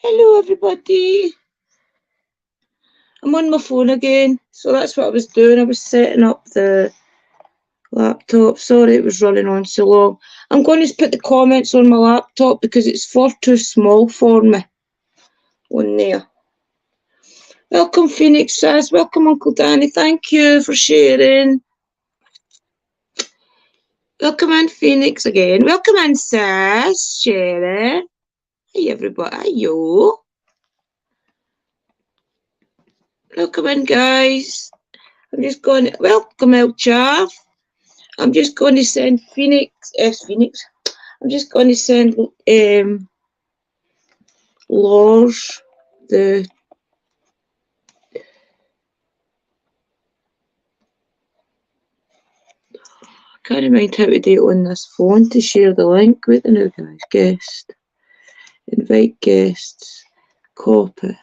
Hello, everybody. I'm on my phone again. So that's what I was doing. I was setting up the laptop. Sorry it was running on so long. I'm going to put the comments on my laptop because it's far too small for me on there. Welcome, Phoenix says. Welcome, Uncle Danny. Thank you for sharing. Welcome in, Phoenix again. Welcome in, Sass. Sharon. Hey, everybody. Hiyo. Welcome in, guys. I'm just going to welcome El Chav. I'm just going to send Phoenix. I'm just going to send Lars the. I can't mind how to do it on this phone to share the link with the new guys. Guest. Invite guests. Copy.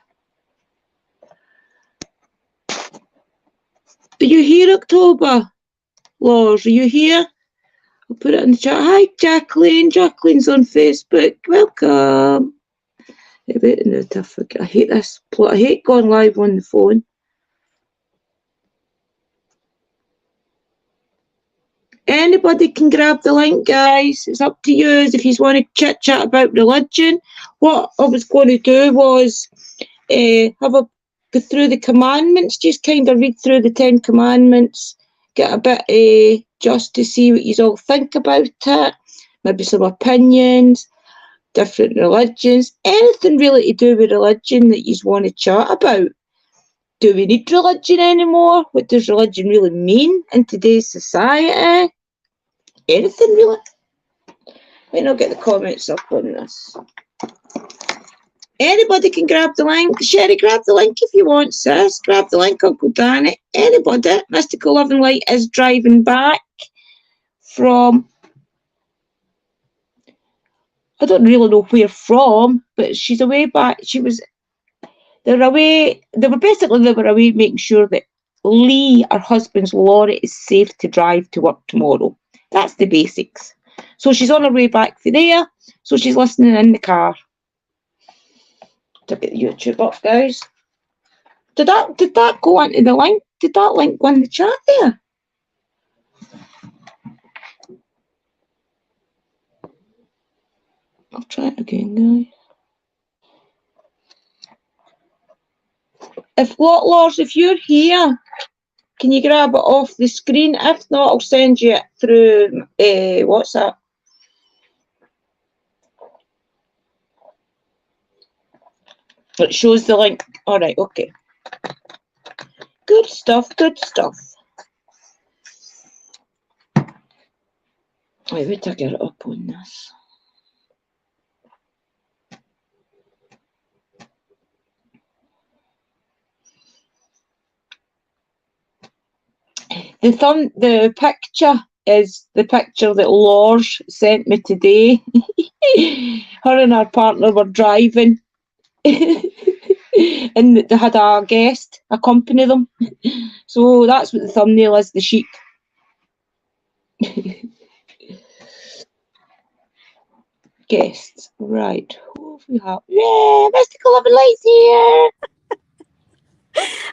Are you here, October? Lars, are you here? I'll put it in the chat. Hi, Jacqueline. Jacqueline's on Facebook. Welcome. I hate this. I hate going live on the phone. Anybody can grab the link, guys. It's up to you if you want to chit chat about religion. What I was going to do was have a go through the commandments, just kind of read through the 10 commandments, get a bit just to see what you all think about it, maybe some opinions, different religions, anything really to do with religion that you want to chat about. Do we need religion anymore? What does religion really mean in today's society? Anything really? Might not get the comments up on this. Anybody can grab the link. Sherry, grab the link if you want, sis. Grab the link, Uncle Danny. Anybody. Mystical Loving Light is driving back from, I don't really know where from, but she's away back. They were away making sure that Lee, her husband's lorry, is safe to drive to work tomorrow. That's the basics. So she's on her way back for there. So she's listening in the car. To get the YouTube up, guys. Did that go into the link? Did that link go in the chat there? I'll try it again, guys. Lars, if you're here, can you grab it off the screen? If not, I'll send you it through WhatsApp. It shows the link. All right, okay. Good stuff, good stuff. Wait, wait till I get it up on this. The picture is the picture that Lars sent me today. Her and her partner were driving. And they had a guest accompany them. So that's what the thumbnail is, the sheep. Guests. Right. Who have we have? Yeah, Mystical Loving Lights here.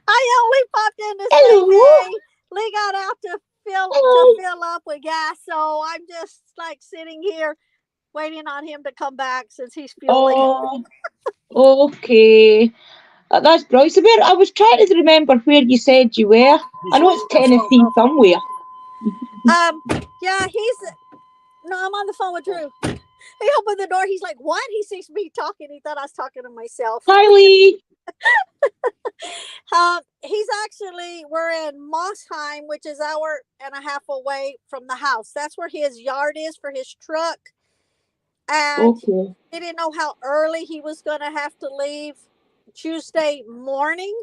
I only popped in to say, hey, Lee got out to fill up with gas, so I'm just like sitting here waiting on him to come back since he's fueling. Oh, okay. That's brilliant. So I was trying to remember where you said you were. I know it's Tennessee somewhere. Yeah, I'm on the phone with Drew. He opened the door. He's like, what? He sees me talking. He thought I was talking to myself. Hi, Lee. We're in Mossheim, which is an hour and a half away from the house. That's where his yard is for his truck. And he didn't know how early he was going to have to leave Tuesday morning.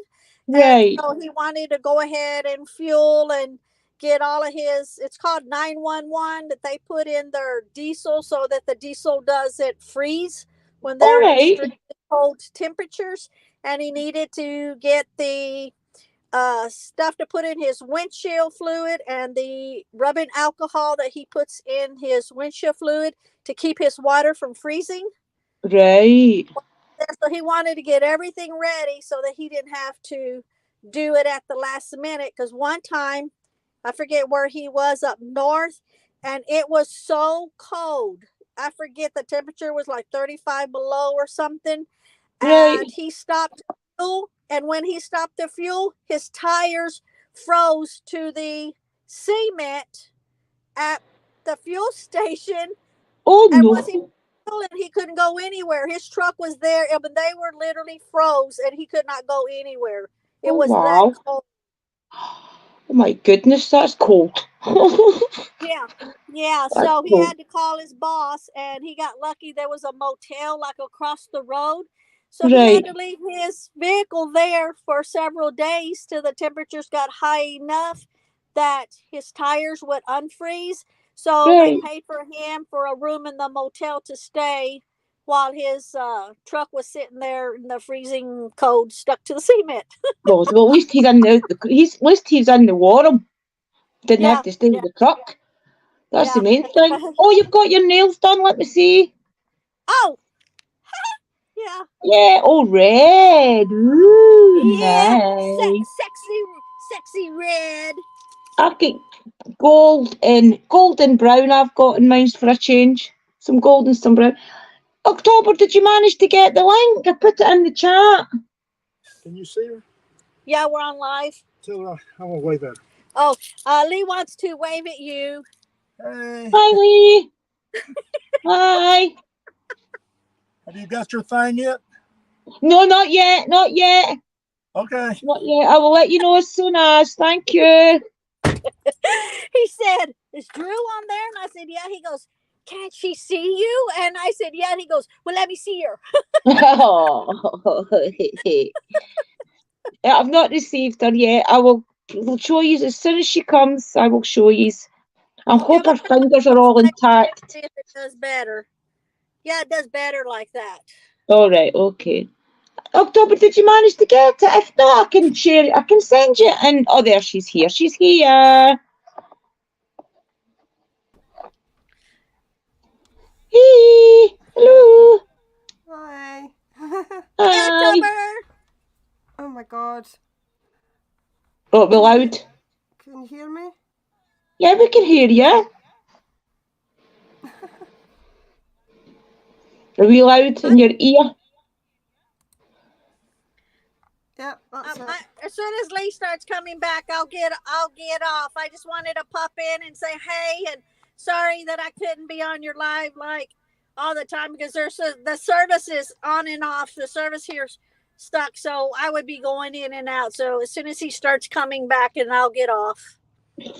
Right. And so he wanted to go ahead and fuel and get all of his, it's called 911, that they put in their diesel so that the diesel doesn't freeze when they're in extremely cold temperatures. And he needed to get the stuff to put in his windshield fluid and the rubbing alcohol that he puts in his windshield fluid to keep his water from freezing. Right. So he wanted to get everything ready so that he didn't have to do it at the last minute. Because one time, I forget where he was up north, and it was so cold. I forget the temperature was like 35 below or something. Right. And he stopped fuel. And when he stopped the fuel, his tires froze to the cement at the fuel station. Oh And once he no. and he couldn't go anywhere. His truck was there, but they were literally froze, and he could not go anywhere. It Oh was that wow. cold. Oh my goodness, that's cold. Yeah, yeah. That's So he cold. had to call his boss, and he got lucky. There was a motel like across the road, so he had Right. to leave his vehicle there for several days till the temperatures got high enough that his tires would unfreeze. So they Right. paid for him for a room in the motel to stay while his truck was sitting there in the freezing cold, stuck to the cement. Well, at least he's in at least he's in the water. Didn't have Yeah, to stay in yeah, the truck. That's the yeah. main thing. Oh, you've got your nails done. Let me see. Oh, yeah. Yeah. Oh, red. Ooh, Yeah, nice. sexy red. I've got gold and brown. I've got in mine for a change. Some gold and some brown. October, did you manage to get the link? I put it in the chat. Can you see her? Yeah, we're on live. Tell her I'm gonna wave at her. Oh, Lee wants to wave at you. Hey, Hi, Lee. Hi. have you got your thing yet? No, not yet. Not yet. Okay. Not yet. I will let you know as soon as. Thank you. He said, "Is Drew on there?" And I said, "Yeah." He goes, "Can't she see you?" And I said, "Yeah." And he goes, "Well, let me see her." I've not received her yet. Will show you as soon as she comes. I will show you. I hope Give her it fingers are all intact. see if it does better. Yeah, it does better like that. All right. Okay. October, did you manage to get it? If not, I can share it. I can send you. And oh, there she's here. She's here. Hey. Hello. Hi. Hey, Hi. October. Oh my god. Oh, be loud. Can you hear me? Yeah, we can hear you. Are we loud in your ear? Yep, that's it. As soon as Lee starts coming back, I'll get off. I just wanted to pop in and say hey, and sorry that I couldn't be on your live like all the time because the service is on and off. The service here's stuck, so I would be going in and out. So as soon as he starts coming back, and I'll get off.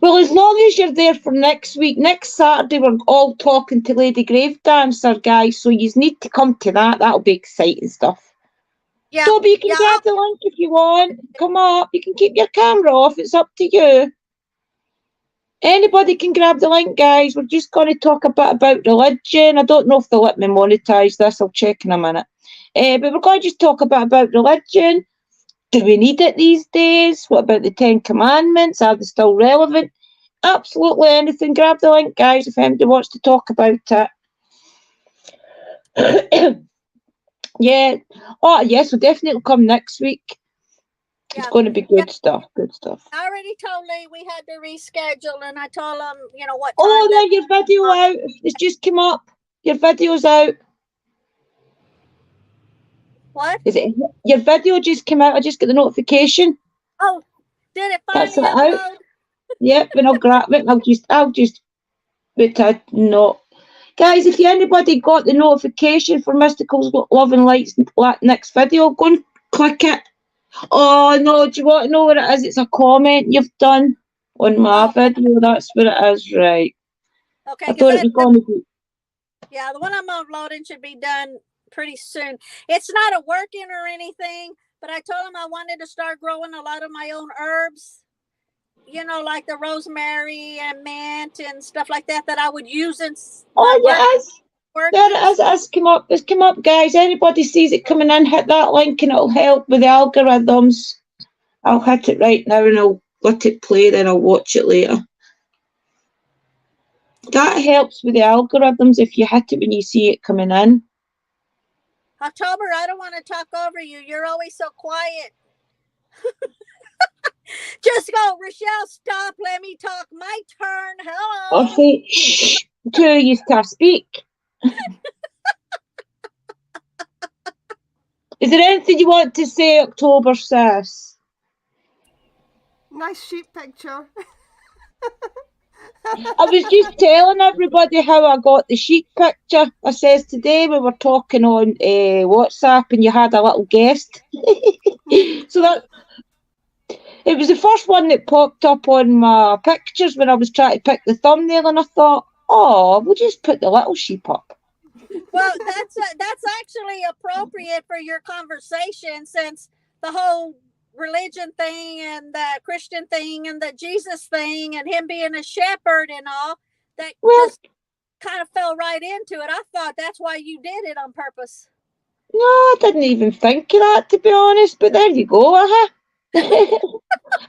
Well, as long as you're there for next week, next Saturday, we're all talking to Lady Grave Dancer, guys. So you need to come to that. That'll be exciting stuff. Yeah, Toby, you can yeah. grab the link if you want. Come up. You can keep your camera off. It's up to you. Anybody can grab the link, guys. We're just going to talk a bit about religion. I don't know if they'll let me monetize this. I'll check in a minute. But we're going to just talk a bit about religion. Do we need it these days? What about the Ten Commandments? Are they still relevant? Absolutely anything. Grab the link, guys, if anybody wants to talk about it. Yeah. Oh, yes, we'll definitely come next week. It's going to be good stuff. Good stuff. I already told Lee we had to reschedule, and I told him, what time. Oh, there, your video out. It's just come up. Your video's out. What? Is it? Your video just came out. I just got the notification. Oh, did it That's finally it upload? out. Yep, and I'll grab it. I'll just, but no. Guys, if anybody got the notification for Mystical's Love and Lights next video, go and click it. Oh no, do you want to know what it is? It's a comment you've done on my video. That's what it is, right? Okay, I thought it was going to be. Yeah, the one I'm uploading should be done pretty soon. It's not a working or anything, but I told him I wanted to start growing a lot of my own herbs. Like the rosemary and mint and stuff like that I would use in. Oh, yes. There it is. It's come up. It's come up, guys. Anybody sees it coming in, hit that link and it'll help with the algorithms. I'll hit it right now and I'll let it play, then I'll watch it later. That helps with the algorithms if you hit it when you see it coming in. October, I don't want to talk over you. You're always so quiet. Just go, Rochelle, stop. Let me talk. My turn. I'll Hello. say, shh, to you to speak. Is there anything you want to say, October, sis? Nice sheep picture. I was just telling everybody how I got the sheep picture. I says today we were talking on WhatsApp and you had a little guest. So that it was the first one that popped up on my pictures when I was trying to pick the thumbnail, and I thought, oh, we'll just put the little sheep up. Well, that's actually appropriate for your conversation, since the whole religion thing and the Christian thing and the Jesus thing and him being a shepherd and all that just kind of fell right into it. I thought that's why you did it on purpose. No, I didn't even think of that, to be honest, but there you go,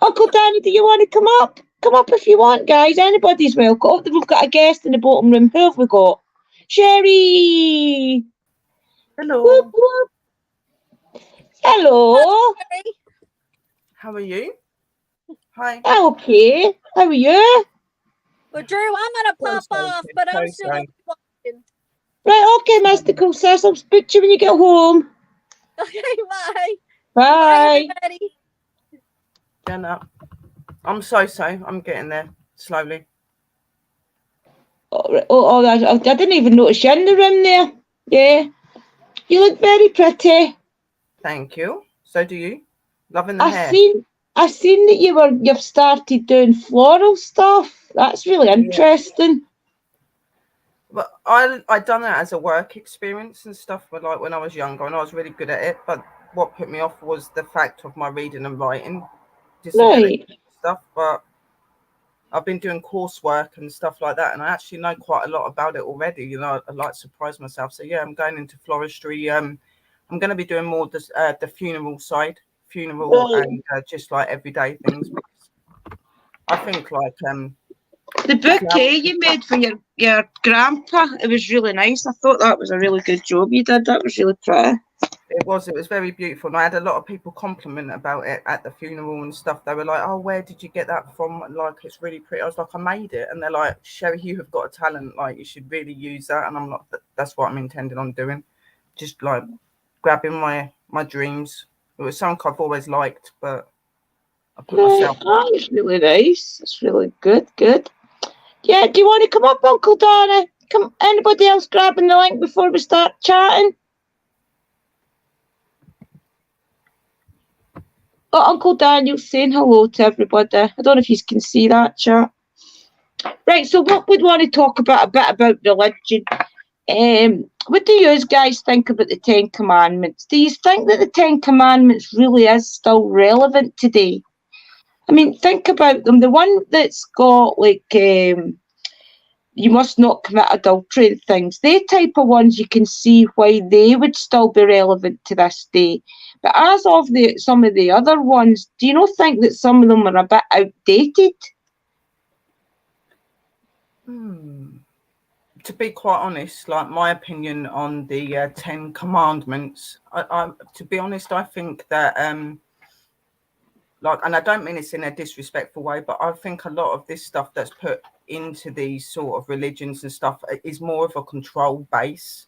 Uncle Danny, do you want to come up? Come up if you want, guys. Anybody's welcome. Oh, we've got a guest in the bottom room. Who have we got? Sherry! Hello. Whoop, whoop. Hello. How are you? Hi. Okay. How are you? Well, Drew, I'm going to pop off, but I'm still watching. Right, okay, mystical sis. I'll speak to you when you get home. Okay, bye. Bye. Bye, everybody. Jenna. I'm so. I'm getting there slowly. I didn't even notice you in the room there. Yeah. You look very pretty. Thank you. So do you. Loving the hair. I seen that you've started doing floral stuff. That's really interesting. But I done that as a work experience and stuff, but like when I was younger, and I was really good at it. But what put me off was the fact of my reading and writing disability stuff. But I've been doing coursework and stuff like that, and I actually know quite a lot about it already. You know, I like to surprise myself. So yeah, I'm going into floristry. I'm going to be doing more the funeral side, and just like everyday things. I think like the bouquet you made for your grandpa, it was really nice. I thought that was a really good job you did. That was really pretty. It was very beautiful, and I had a lot of people compliment about it at the funeral and stuff. They were like, oh, where did you get that from? Like, it's really pretty. I was like, I made it. And they're like, Sherry, you have got a talent, like you should really use that. And I'm like, that's what I'm intending on doing, just like grabbing my dreams. It was something I've always liked, but I put myself. Oh, it's really nice. It's really good. Yeah, do you want to come up, Uncle Donna? Come. Anybody else grabbing the link before we start chatting? Oh, Uncle Daniel's saying hello to everybody. I don't know if you can see that chat. Right, so what we'd want to talk about a bit about religion. What do you guys think about the Ten Commandments? Do you think that the Ten Commandments really is still relevant today? I mean, think about them. The one that's got like you must not commit adultery and things. They type of ones you can see why they would still be relevant to this day. But as of some of the other ones, do you not think that some of them are a bit outdated? To be quite honest, like my opinion on the 10 Commandments, I to be honest, I think that like, and I don't mean it's in a disrespectful way, but I think a lot of this stuff that's put into these sort of religions and stuff is more of a control base.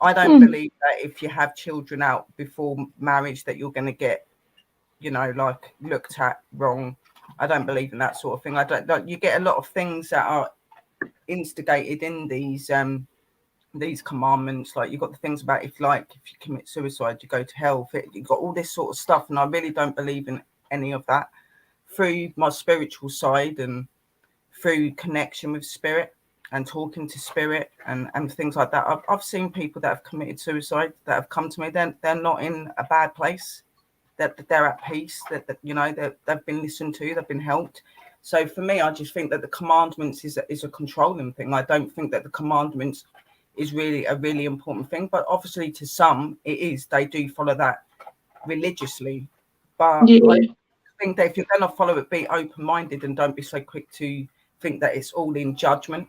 I don't believe that if you have children out before marriage that you're going to get, you know, like looked at wrong. I don't believe in that sort of thing. I don't. Like, you get a lot of things that are instigated in these commandments. Like you've got the things about if you commit suicide, you go to hell. You've got all this sort of stuff, and I really don't believe in any of that. Through my spiritual side and through connection with spirit and talking to spirit and things like that, I've seen people that have committed suicide that have come to me. They're not in a bad place. That they're at peace. That you know they've been listened to. They've been helped. So for me, I just think that the commandments is a controlling thing. I don't think that the commandments is really a really important thing. But obviously, to some, it is. They do follow that religiously. But I think that if you're going to follow it, be open-minded and don't be so quick to think that it's all in judgment,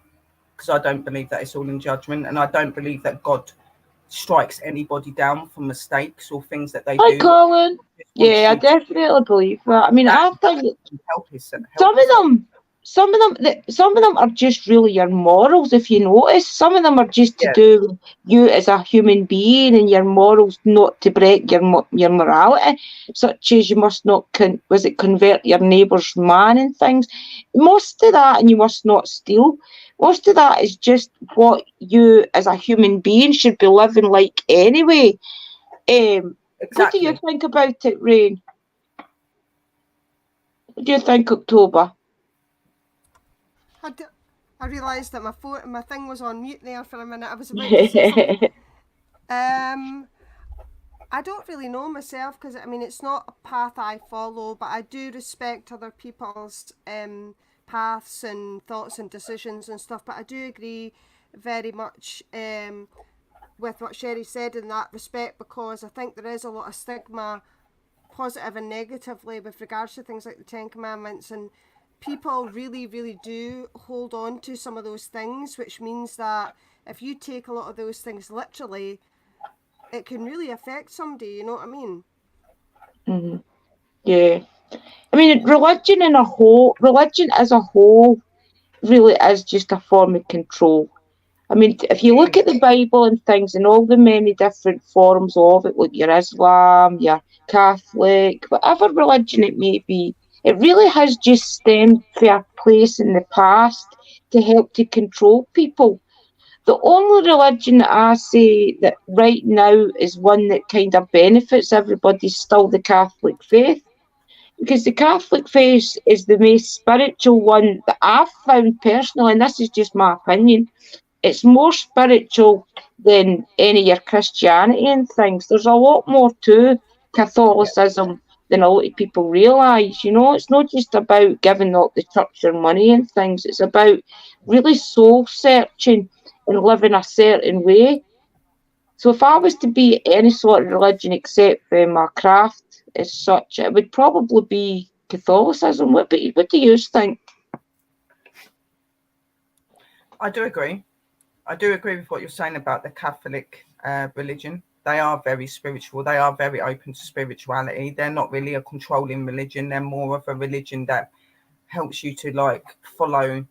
because I don't believe that it's all in judgment, and I don't believe that God strikes anybody down for mistakes or things that they Hi, do. Colin. Yeah, I definitely believe that. I mean, I think some of them are just really your morals. If you notice, some of them are just to do with you as a human being and your morals, not to break your morality, such as you must not convert your neighbour's man and things. Most of that, and you must not steal. Most of that is just what you as a human being should be living like anyway. What do you think about it, Rain? What do you think, October? I realised that my thing was on mute there for a minute. I was about to say something. I don't really know myself because, I mean, it's not a path I follow, but I do respect other people's paths and thoughts and decisions and stuff. But I do agree very much with what Sherry said in that respect, because I think there is a lot of stigma, positive and negatively, with regards to things like the Ten Commandments, and people really, really do hold on to some of those things, which means that if you take a lot of those things literally, it can really affect somebody, you know what I mean? Mm-hmm. Yeah. I mean, religion as a whole really is just a form of control. I mean, if you look at the Bible and things and all the many different forms of it, like your Islam, your Catholic, whatever religion it may be, it really has just stemmed from a place in the past to help to control people. The only religion that I say that right now is one that kind of benefits everybody is still the Catholic faith. Because the Catholic faith is the most spiritual one that I've found personally, and this is just my opinion. It's more spiritual than any of your Christianity and things. There's a lot more to Catholicism than a lot of people realise. You know, it's not just about giving up the church your money and things. It's about really soul searching and living a certain way. So if I was to be any sort of religion except for my craft as such, it would probably be Catholicism. What do you think? I do agree. I do agree with what you're saying about the Catholic religion. They are very spiritual. They are very open to spirituality. They're not really a controlling religion. They're more of a religion that helps you to like follow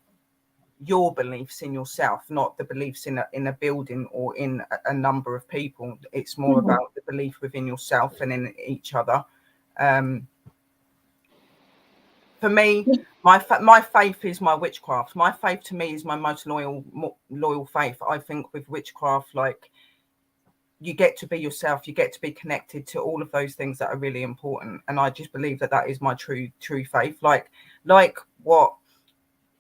your beliefs in yourself, not the beliefs in a building or in a number of people. It's more about the belief within yourself and in each other. For me, my faith is my witchcraft. My faith to me is my most loyal faith. I think with witchcraft, like, you get to be yourself, you get to be connected to all of those things that are really important. And I just believe that is my true faith. Like what,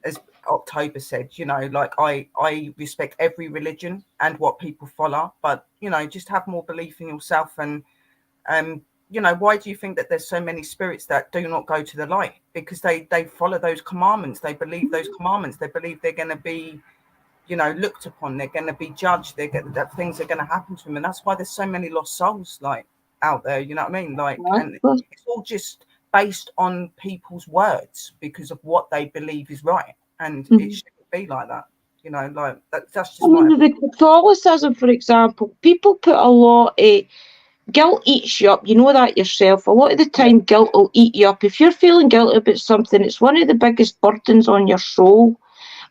as October said, you know, like I respect every religion and what people follow, but, you know, just have more belief in yourself. And you know, why do you think that there's so many spirits that do not go to the light? Because they follow those commandments. They believe those commandments. They believe they're going to be, you know, looked upon. They're going to be judged. That things are going to happen to them. And that's why there's so many lost souls, like, out there. You know what I mean? Like, and it's all just based on people's words because of what they believe is right. And it shouldn't be like that. You know, like, that's just the Catholicism, for example, people put a lot of guilt eats you up. You know that yourself. A lot of the time, guilt will eat you up. If you're feeling guilty about something, it's one of the biggest burdens on your soul.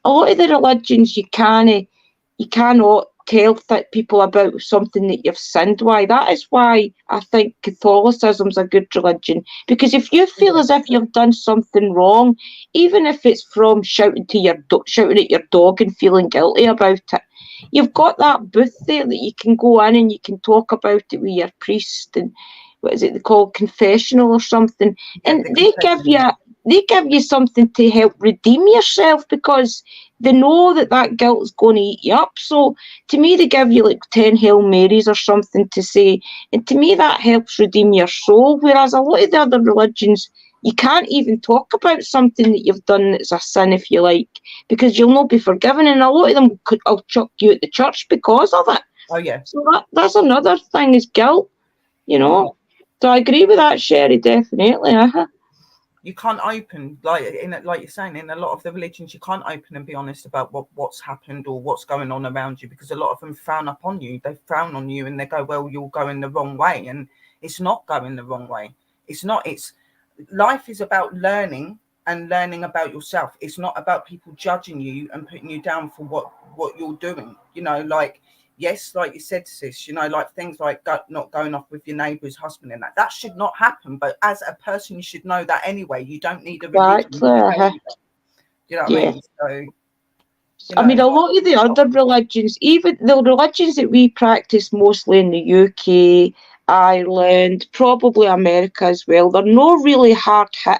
A lot of the religions you cannot tell people about something that you've sinned. Why? That is why I think Catholicism's a good religion. Because if you feel as if you've done something wrong, even if it's from shouting at your dog and feeling guilty about it, you've got that booth there that you can go in and you can talk about it with your priest, and what is it they call, confessional or something, and they give you something to help redeem yourself, because they know that guilt is going to eat you up. So to me, they give you like 10 Hail Marys or something to say, and to me that helps redeem your soul. Whereas a lot of the other religions, you can't even talk about something that you've done that's a sin, if you like, because you'll not be forgiven, and a lot of them will chuck you at the church because of it. Oh yeah. So that's another thing, is guilt, you know. So I agree with that, Sherry, definitely. You can't open, like you're saying, in a lot of the religions, you can't open and be honest about what's happened or what's going on around you, because a lot of them frown upon you. They frown on you and they go, well, you're going the wrong way. And it's not going the wrong way. It's not. It's life is about learning and learning about yourself. It's not about people judging you and putting you down for what you're doing. You know, like, yes, like you said, sis, you know, like things like not going off with your neighbour's husband and that should not happen. But as a person, you should know that anyway. You don't need a religion. Exactly. You know what I mean? So, you I mean, know, a lot of the other religions, even the religions that we practice mostly in the UK, Ireland, probably America as well, they're no really hard-hit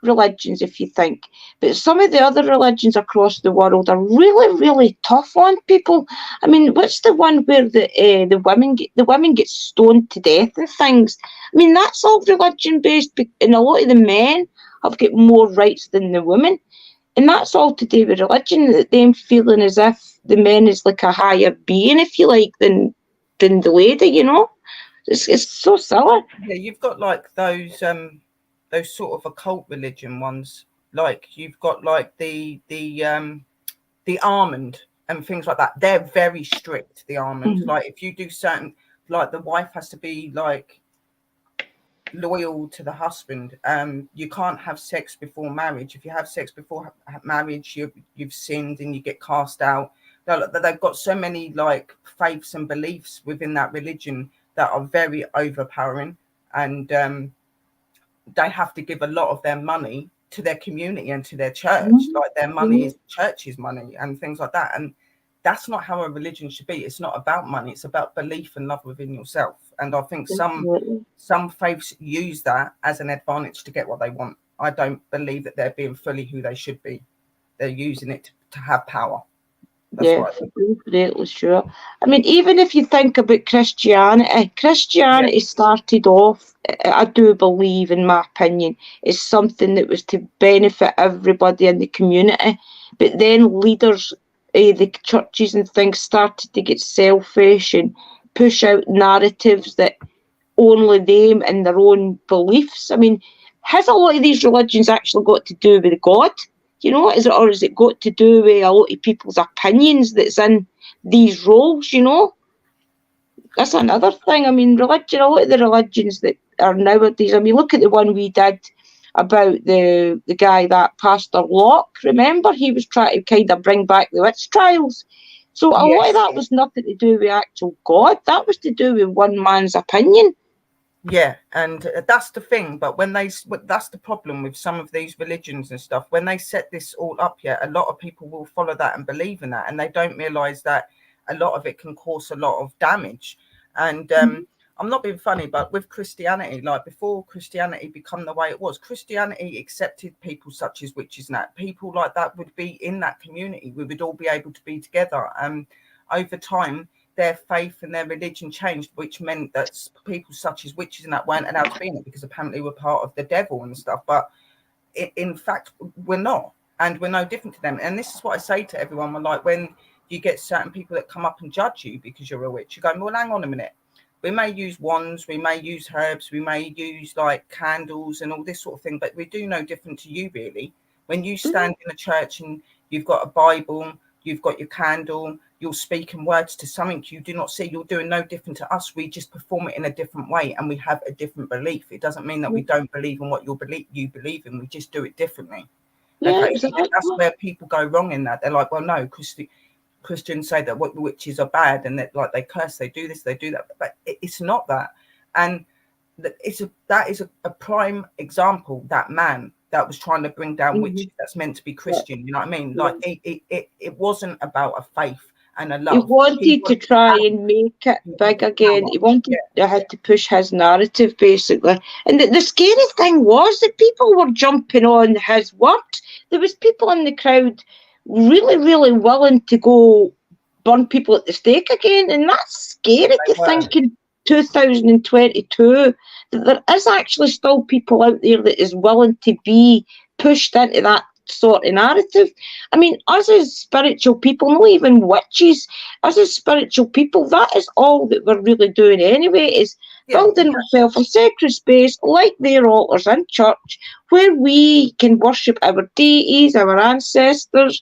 religions, if you think. But some of the other religions across the world are really, really tough on people. I mean, what's the one where the women get stoned to death and things? I mean, that's all religion-based, and a lot of the men have got more rights than the women. And that's all to do with religion, that them feeling as if the men is like a higher being, if you like, than the lady, you know? It's so silly. Yeah, you've got like those sort of occult religion ones. Like you've got like the almond and things like that. They're very strict, the almond. Mm-hmm. Like if you do certain, like the wife has to be like loyal to the husband. You can't have sex before marriage. If you have sex before marriage, you've sinned and you get cast out. They've got so many like faiths and beliefs within that religion that are very overpowering, and they have to give a lot of their money to their community and to their church. Mm-hmm. Like their money is church's money and things like that. And that's not how a religion should be. It's not about money. It's about belief and love within yourself. And I think some faiths use that as an advantage to get what they want. I don't believe that they're being fully who they should be. They're using it to have power. That's completely sure. I mean, even if you think about Christianity started off, I do believe, in my opinion, is something that was to benefit everybody in the community. But then leaders, the churches and things, started to get selfish and push out narratives that only them and their own beliefs. I mean, has a lot of these religions actually got to do with God? You know, has it got to do with a lot of people's opinions that's in these roles, you know? That's another thing. I mean, religion, a lot of the religions that are nowadays, I mean, look at the one we did about the guy, that Pastor Locke, remember? He was trying to kind of bring back the witch trials. So a lot of that was nothing to do with actual God. That was to do with one man's opinion. Yeah, and that's the thing. But that's the problem with some of these religions and stuff. When they set this all up, a lot of people will follow that and believe in that, and they don't realize that a lot of it can cause a lot of damage. And I'm not being funny, but with Christianity, like before Christianity become the way it was, Christianity accepted people such as witches and that. People like that would be in that community. We would all be able to be together. Over time, their faith and their religion changed, which meant that people such as witches and that weren't allowed to be in it because apparently we're part of the devil and stuff. But in fact, we're not, and we're no different to them. And this is what I say to everyone: we're like, when you get certain people that come up and judge you because you're a witch, you go, well, hang on a minute. We may use wands, we may use herbs, we may use like candles and all this sort of thing, but we do no different to you, really. When you stand in a church and you've got a Bible, you've got your candle, you're speaking words to something you do not see, you're doing no different to us. We just perform it in a different way, and we have a different belief. It doesn't mean that we don't believe in what you believe in. We just do it differently. Yeah, okay, exactly. That's where people go wrong in that. They're like, well, no, Christians say that what witches are bad and that like they curse, they do this, they do that, but it's not that. And that is a prime example, that man that was trying to bring down witches, that's meant to be Christian, you know what I mean? Like it wasn't about a faith and a love. He wanted to try and make it big again. He wanted to push his narrative, basically. And the scary thing was that people were jumping on his word. There was people in the crowd really, really willing to go burn people at the stake again. And that's scary to think in 2022 that there is actually still people out there that is willing to be pushed into that sort of narrative. I mean, us as spiritual people, not even witches, us as spiritual people, that is all that we're really doing anyway, is building ourselves a sacred space like their altars in church where we can worship our deities, our ancestors.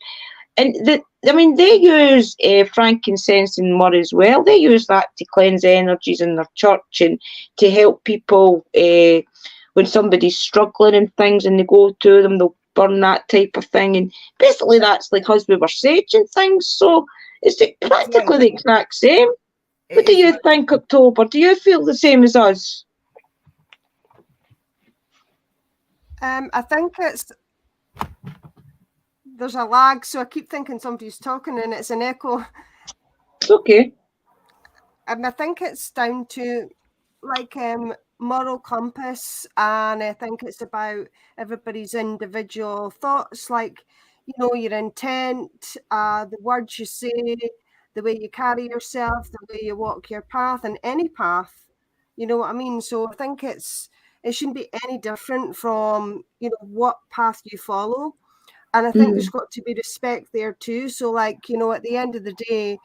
And they use frankincense and myrrh as well. They use that to cleanse energies in their church and to help people when somebody's struggling and things and they go to them, they'll burn that type of thing. And basically that's like us with our sage and things. So it's practically the exact same. What do you think, October? Do you feel the same as us? I think there's a lag, so I keep thinking somebody's talking and it's an echo. It's okay. I think it's down to like moral compass, and I think it's about everybody's individual thoughts, like, you know, your intent, the words you say, the way you carry yourself, the way you walk your path, and any path, you know what I mean? So I think it shouldn't be any different from, you know, what path you follow. And I think there's got to be respect there too. So, like, you know, at the end of the day,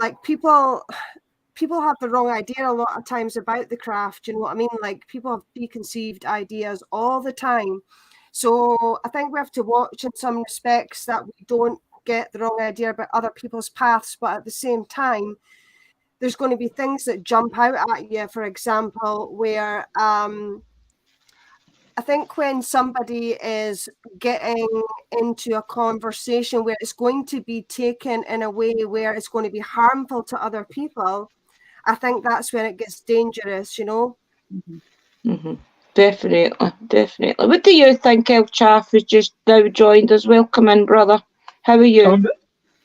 like people have the wrong idea a lot of times about the craft, you know what I mean? Like, people have preconceived ideas all the time. So I think we have to watch in some respects that we don't get the wrong idea about other people's paths, but at the same time, there's going to be things that jump out at you, for example, where I think when somebody is getting into a conversation where it's going to be taken in a way where it's going to be harmful to other people, I think that's when it gets dangerous, you know? Definitely. What do you think, El Chaff, who's just now joined us? Welcome in, brother. How are you?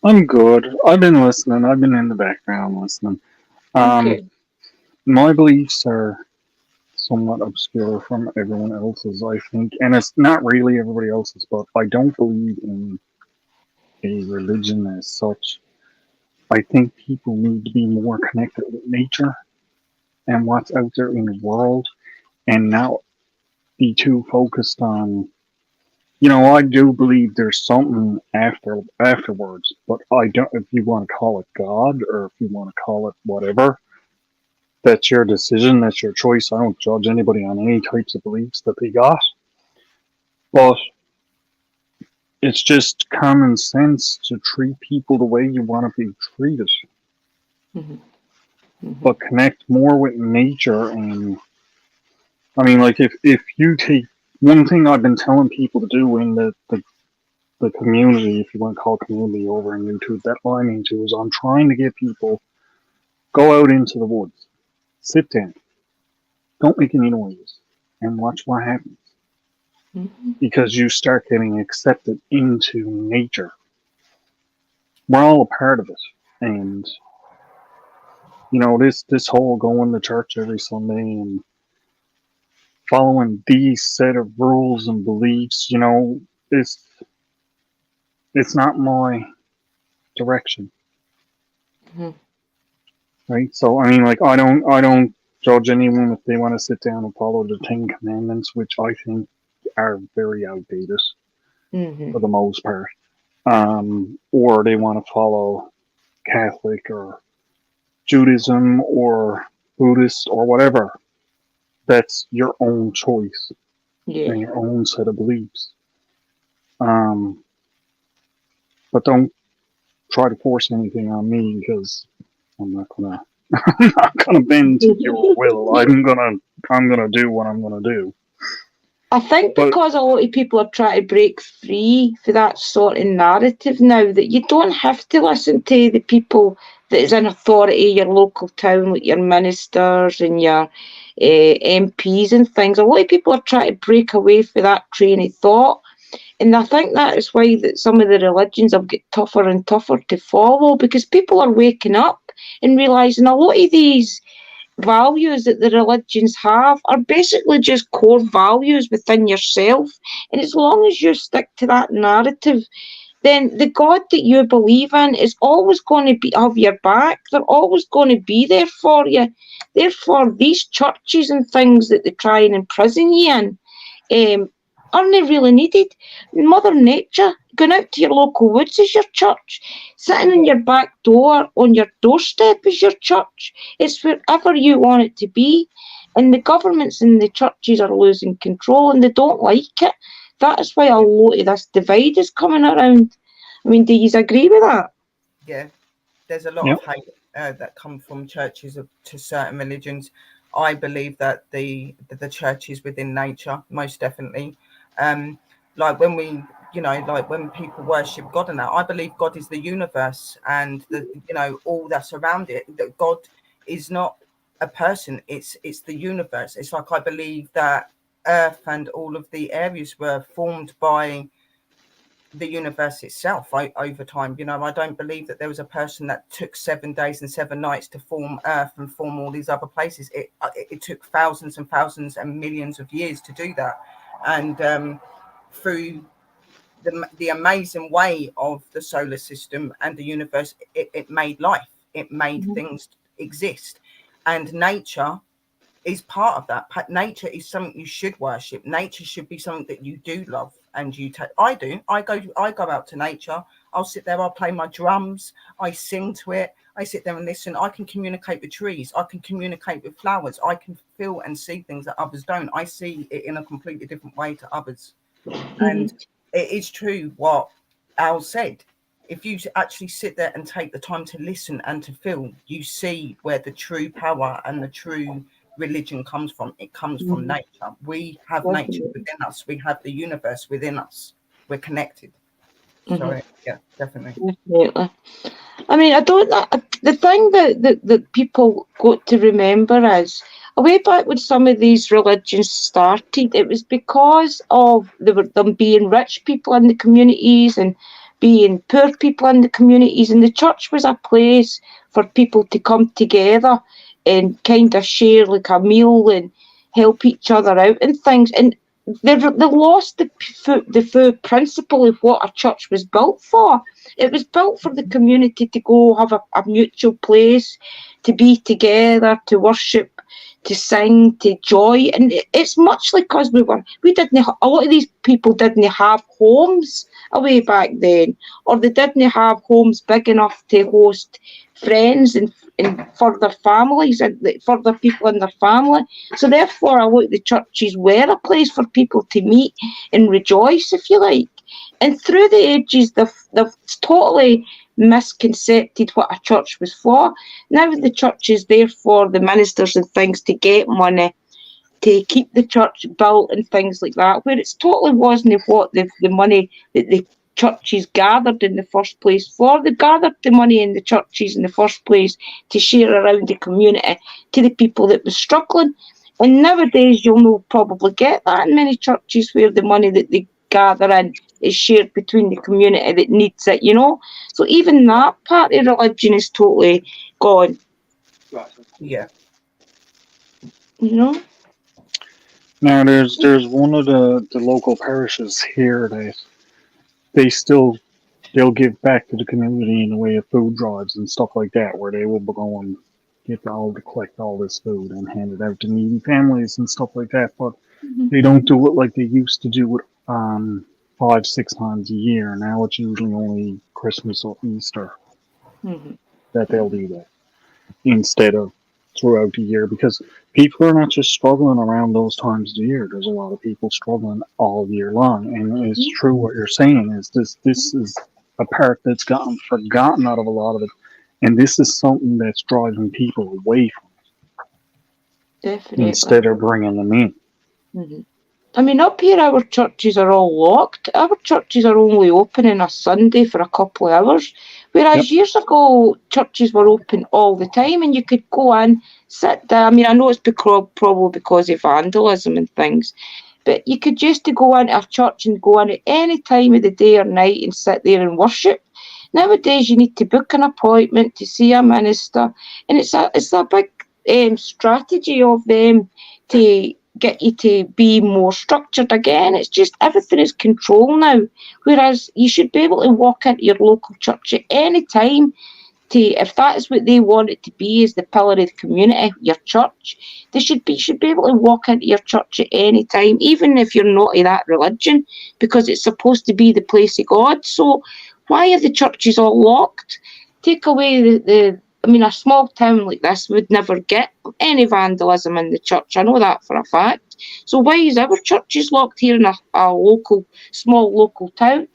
I'm good. I've been listening. I've been in the background listening. Okay. My beliefs are somewhat obscure from everyone else's, I think. And it's not really everybody else's, but I don't believe in a religion as such. I think people need to be more connected with nature and what's out there in the world and not be too focused on, you know, I do believe there's something afterwards, but I don't, if you want to call it God or if you want to call it whatever, that's your decision, that's your choice. I don't judge anybody on any types of beliefs that they got. But it's just common sense to treat people the way you want to be treated. But connect more with nature. And I mean, like, if you take one thing I've been telling people to do in the community, if you want to call it community over on YouTube, that I'm into, is I'm trying to get people go out into the woods, sit down, don't make any noise, and watch what happens. Because you start getting accepted into nature. We're all a part of it. And, you know, this whole going to church every Sunday and following these set of rules and beliefs, you know, it's not my direction. Right? So, I mean, like, I don't judge anyone if they want to sit down and follow the 10 Commandments, which I think are very outdated for the most part. Or they want to follow Catholic or Judaism or Buddhist or whatever. That's your own choice and your own set of beliefs. But don't try to force anything on me, because I'm not gonna bend to your will. I'm gonna do what I'm gonna do. I think because a lot of people are trying to break free for that sort of narrative now, that you don't have to listen to the people that is in authority, your local town, like your ministers and your MPs and things. A lot of people are trying to break away from that train of thought. And I think that is why that some of the religions have got tougher and tougher to follow, because people are waking up and realising a lot of these values that the religions have are basically just core values within yourself. And as long as you stick to that narrative, then the God that you believe in is always going to be have your back. They're always going to be there for you. Therefore, these churches and things that they try and imprison you in, aren't really needed. Mother Nature, going out to your local woods is your church. Sitting in your back door, on your doorstep is your church. It's wherever you want it to be. And the governments and the churches are losing control and they don't like it. That is why a lot of this divide is coming around. I mean, do you agree with that? Yeah, there's a lot of hate that come from churches to certain religions. I believe that the church is within nature, most definitely. Like when we, like when people worship God and that, I believe God is the universe and all that's around it. That God is not a person; it's the universe. It's like I believe that Earth and all of the areas were formed by the universe itself over time. I don't believe that there was a person that took 7 days and 7 nights to form Earth and form all these other places. It took thousands and thousands and millions of years to do that, and through the amazing way of the solar system and the universe, it made life, it made things exist, and nature is part of that. Nature is something you should worship. Nature should be something that you do love and you take. I do. I go out to nature. I'll sit there. I'll play my drums. I sing to it. I sit there and listen. I can communicate with trees. I can communicate with flowers. I can feel and see things that others don't. I see it in a completely different way to others. And it is true what Al said. If you actually sit there and take the time to listen and to feel, you see where the true power and the true religion comes from. It comes from nature. We have nature within us. We have the universe within us. We're connected. So yeah, definitely. I mean, the thing that people got to remember is, way back when some of these religions started, it was because of them being rich people in the communities and being poor people in the communities, and the church was a place for people to come together and kind of share like a meal and help each other out and things. And they lost the full principle of what a church was built for. It was built for the community to go have a mutual place, to be together, to worship, to sing, to joy. And it's much like us. A lot of these people didn't have homes away back then, or they didn't have homes big enough to host friends and for their families and for the people in their family. So therefore, a lot of the churches were a place for people to meet and rejoice, if you like. And through the ages, they've totally misconcepted what a church was for. Now the church is there for the ministers and things to get money, to keep the church built and things like that, where it totally wasn't what the money that the churches gathered in the first place for. They gathered the money in the churches in the first place to share around the community to the people that were struggling. And nowadays you'll probably get that in many churches, where the money that they gather in is shared between the community that needs it, So even that part of religion is totally gone. Yeah. Now there's one of the local parishes here that they'll give back to the community in the way of food drives and stuff like that, where they will go and collect all this food and hand it out to needy families and stuff like that. But they don't do it like they used to do it 5-6 times a year. Now it's usually only Christmas or Easter that they'll do that, instead of throughout the year, because people are not just struggling around those times of the year. There's a lot of people struggling all year long, and it's true what you're saying is this is a part that's gotten forgotten out of a lot of it, and this is something that's driving people away from it. Definitely. Instead of bringing them in. I mean, up here our churches are all locked. Our churches are only open on a Sunday for a couple of hours, whereas years ago churches were open all the time and you could go in, sit down. I mean, I know it's probably because of vandalism and things, but you could just go into a church and go in at any time of the day or night and sit there and worship. Nowadays you need to book an appointment to see a minister, and it's a big strategy of them to get you to be more structured again. It's just everything is controlled now, whereas you should be able to walk into your local church at any time if that is what they want it to be, is the pillar of the community, your church, they should be able to walk into your church at any time, even if you're not of that religion, because it's supposed to be the place of God. So why are the churches all locked? Take away a small town like this would never get any vandalism in the church. I know that for a fact. So why is our churches locked here in a small local town?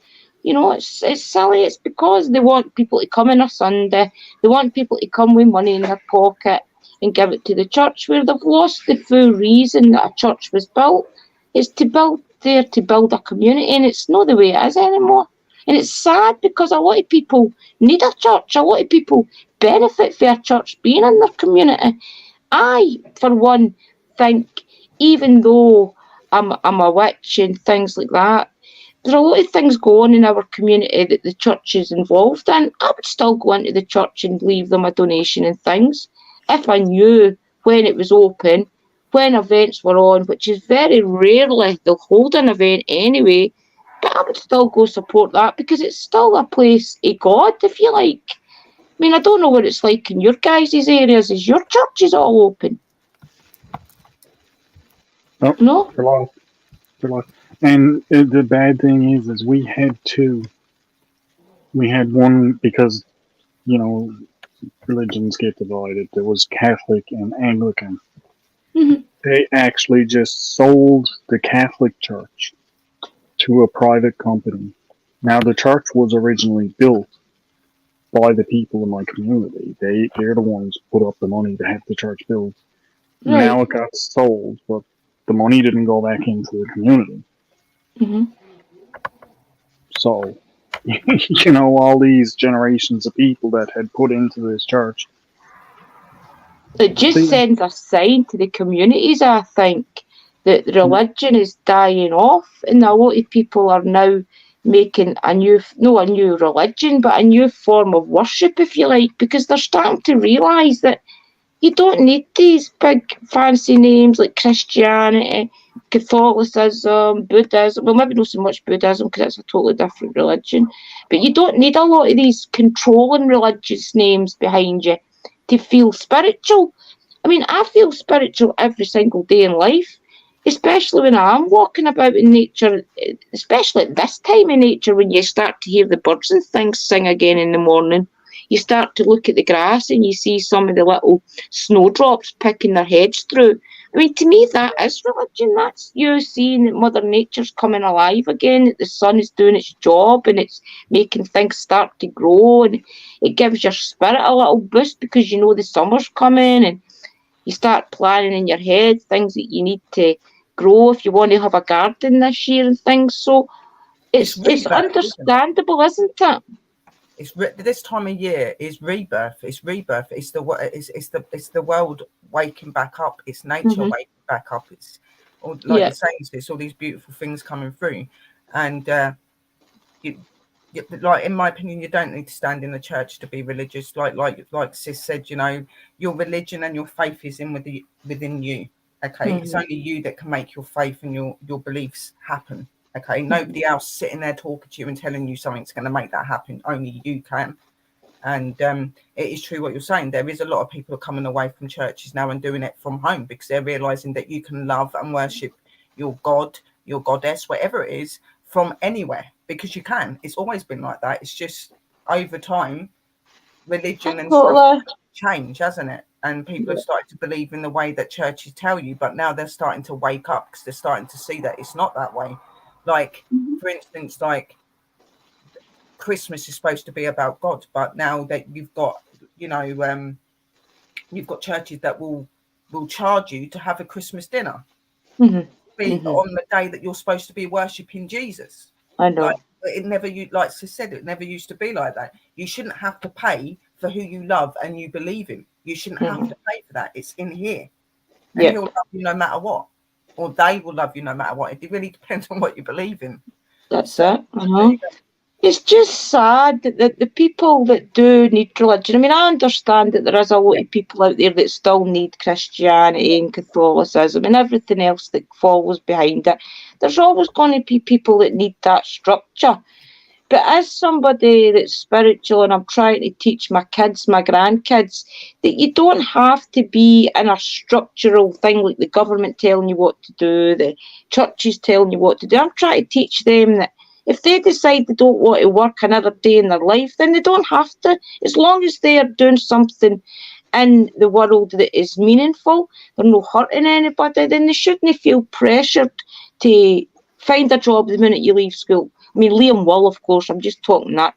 It's silly. It's because they want people to come on a Sunday. They want people to come with money in their pocket and give it to the church, where they've lost the full reason that a church was built. It's to build a community, and it's not the way it is anymore. And it's sad because a lot of people need a church. A lot of people benefit from a church being in their community. I, for one, think even though I'm a witch and things like that, there are a lot of things going on in our community that the church is involved in. I would still go into the church and leave them a donation and things if I knew when it was open, when events were on, which is very rarely they'll hold an event anyway. But I would still go support that because it's still a place of God, if you like. I don't know what it's like in your guys' areas. Is your churches all open? No? For life. And the bad thing is we had two. We had one because, religions get divided. There was Catholic and Anglican. Mm-hmm. They actually just sold the Catholic Church to a private company. Now, the church was originally built by the people in my community. They're the ones who put up the money to have the church built. Right. Now it got sold, but the money didn't go back into the community. Mm-hmm. So, all these generations of people that had put into this church. It just sends a sign to the communities, I think, that religion is dying off, and a lot of people are now making not a new religion, but a new form of worship, if you like, because they're starting to realise that you don't need these big fancy names like Christianity, Catholicism, Buddhism. Well, maybe not so much Buddhism because it's a totally different religion. But you don't need a lot of these controlling religious names behind you to feel spiritual. I feel spiritual every single day in life, especially when I'm walking about in nature, especially at this time in nature when you start to hear the birds and things sing again in the morning. You start to look at the grass and you see some of the little snowdrops picking their heads through. To me, that is religion. That's you seeing that Mother Nature's coming alive again, that the sun is doing its job and it's making things start to grow, and it gives your spirit a little boost because you know the summer's coming, and you start planning in your head things that you need to grow if you want to have a garden this year and things. So it's understandable, isn't it? This time of year is rebirth. It's rebirth. It's the world waking back up. It's nature waking back up. It's you're saying, it's all these beautiful things coming through, and like in my opinion, you don't need to stand in the church to be religious. Like Sis said, your religion and your faith is within you. Okay, it's only you that can make your faith and your beliefs happen. Okay, nobody else sitting there talking to you and telling you something's going to make that happen. Only you can. And it is true what you're saying. There is a lot of people coming away from churches now and doing it from home because they're realizing that you can love and worship your God, your goddess, whatever it is, from anywhere, because you can. It's always been like that. It's just over time, religion and stuff change, hasn't it? And people have started to believe in the way that churches tell you, but now they're starting to wake up because they're starting to see that it's not that way. Like, for instance, like Christmas is supposed to be about God, but now that you've got, you've got churches that will charge you to have a Christmas dinner on the day that you're supposed to be worshipping Jesus. I know. Like Sis said, it never used to be like that. You shouldn't have to pay for who you love and you believe in. You shouldn't have to pay for that. It's in here. And he'll love you no matter what. Or they will love you no matter what. It really depends on what you believe in. That's it. It's just sad that the people that do need religion, I understand that there is a lot of people out there that still need Christianity and Catholicism and everything else that follows behind it. There's always going to be people that need that structure. But as somebody that's spiritual, and I'm trying to teach my kids, my grandkids, that you don't have to be in a structural thing like the government telling you what to do, the churches telling you what to do. I'm trying to teach them that if they decide they don't want to work another day in their life, then they don't have to. As long as they are doing something in the world that is meaningful, they're not hurting anybody, then they shouldn't feel pressured to find a job the minute you leave school. I mean, Liam will, of course, I'm just talking that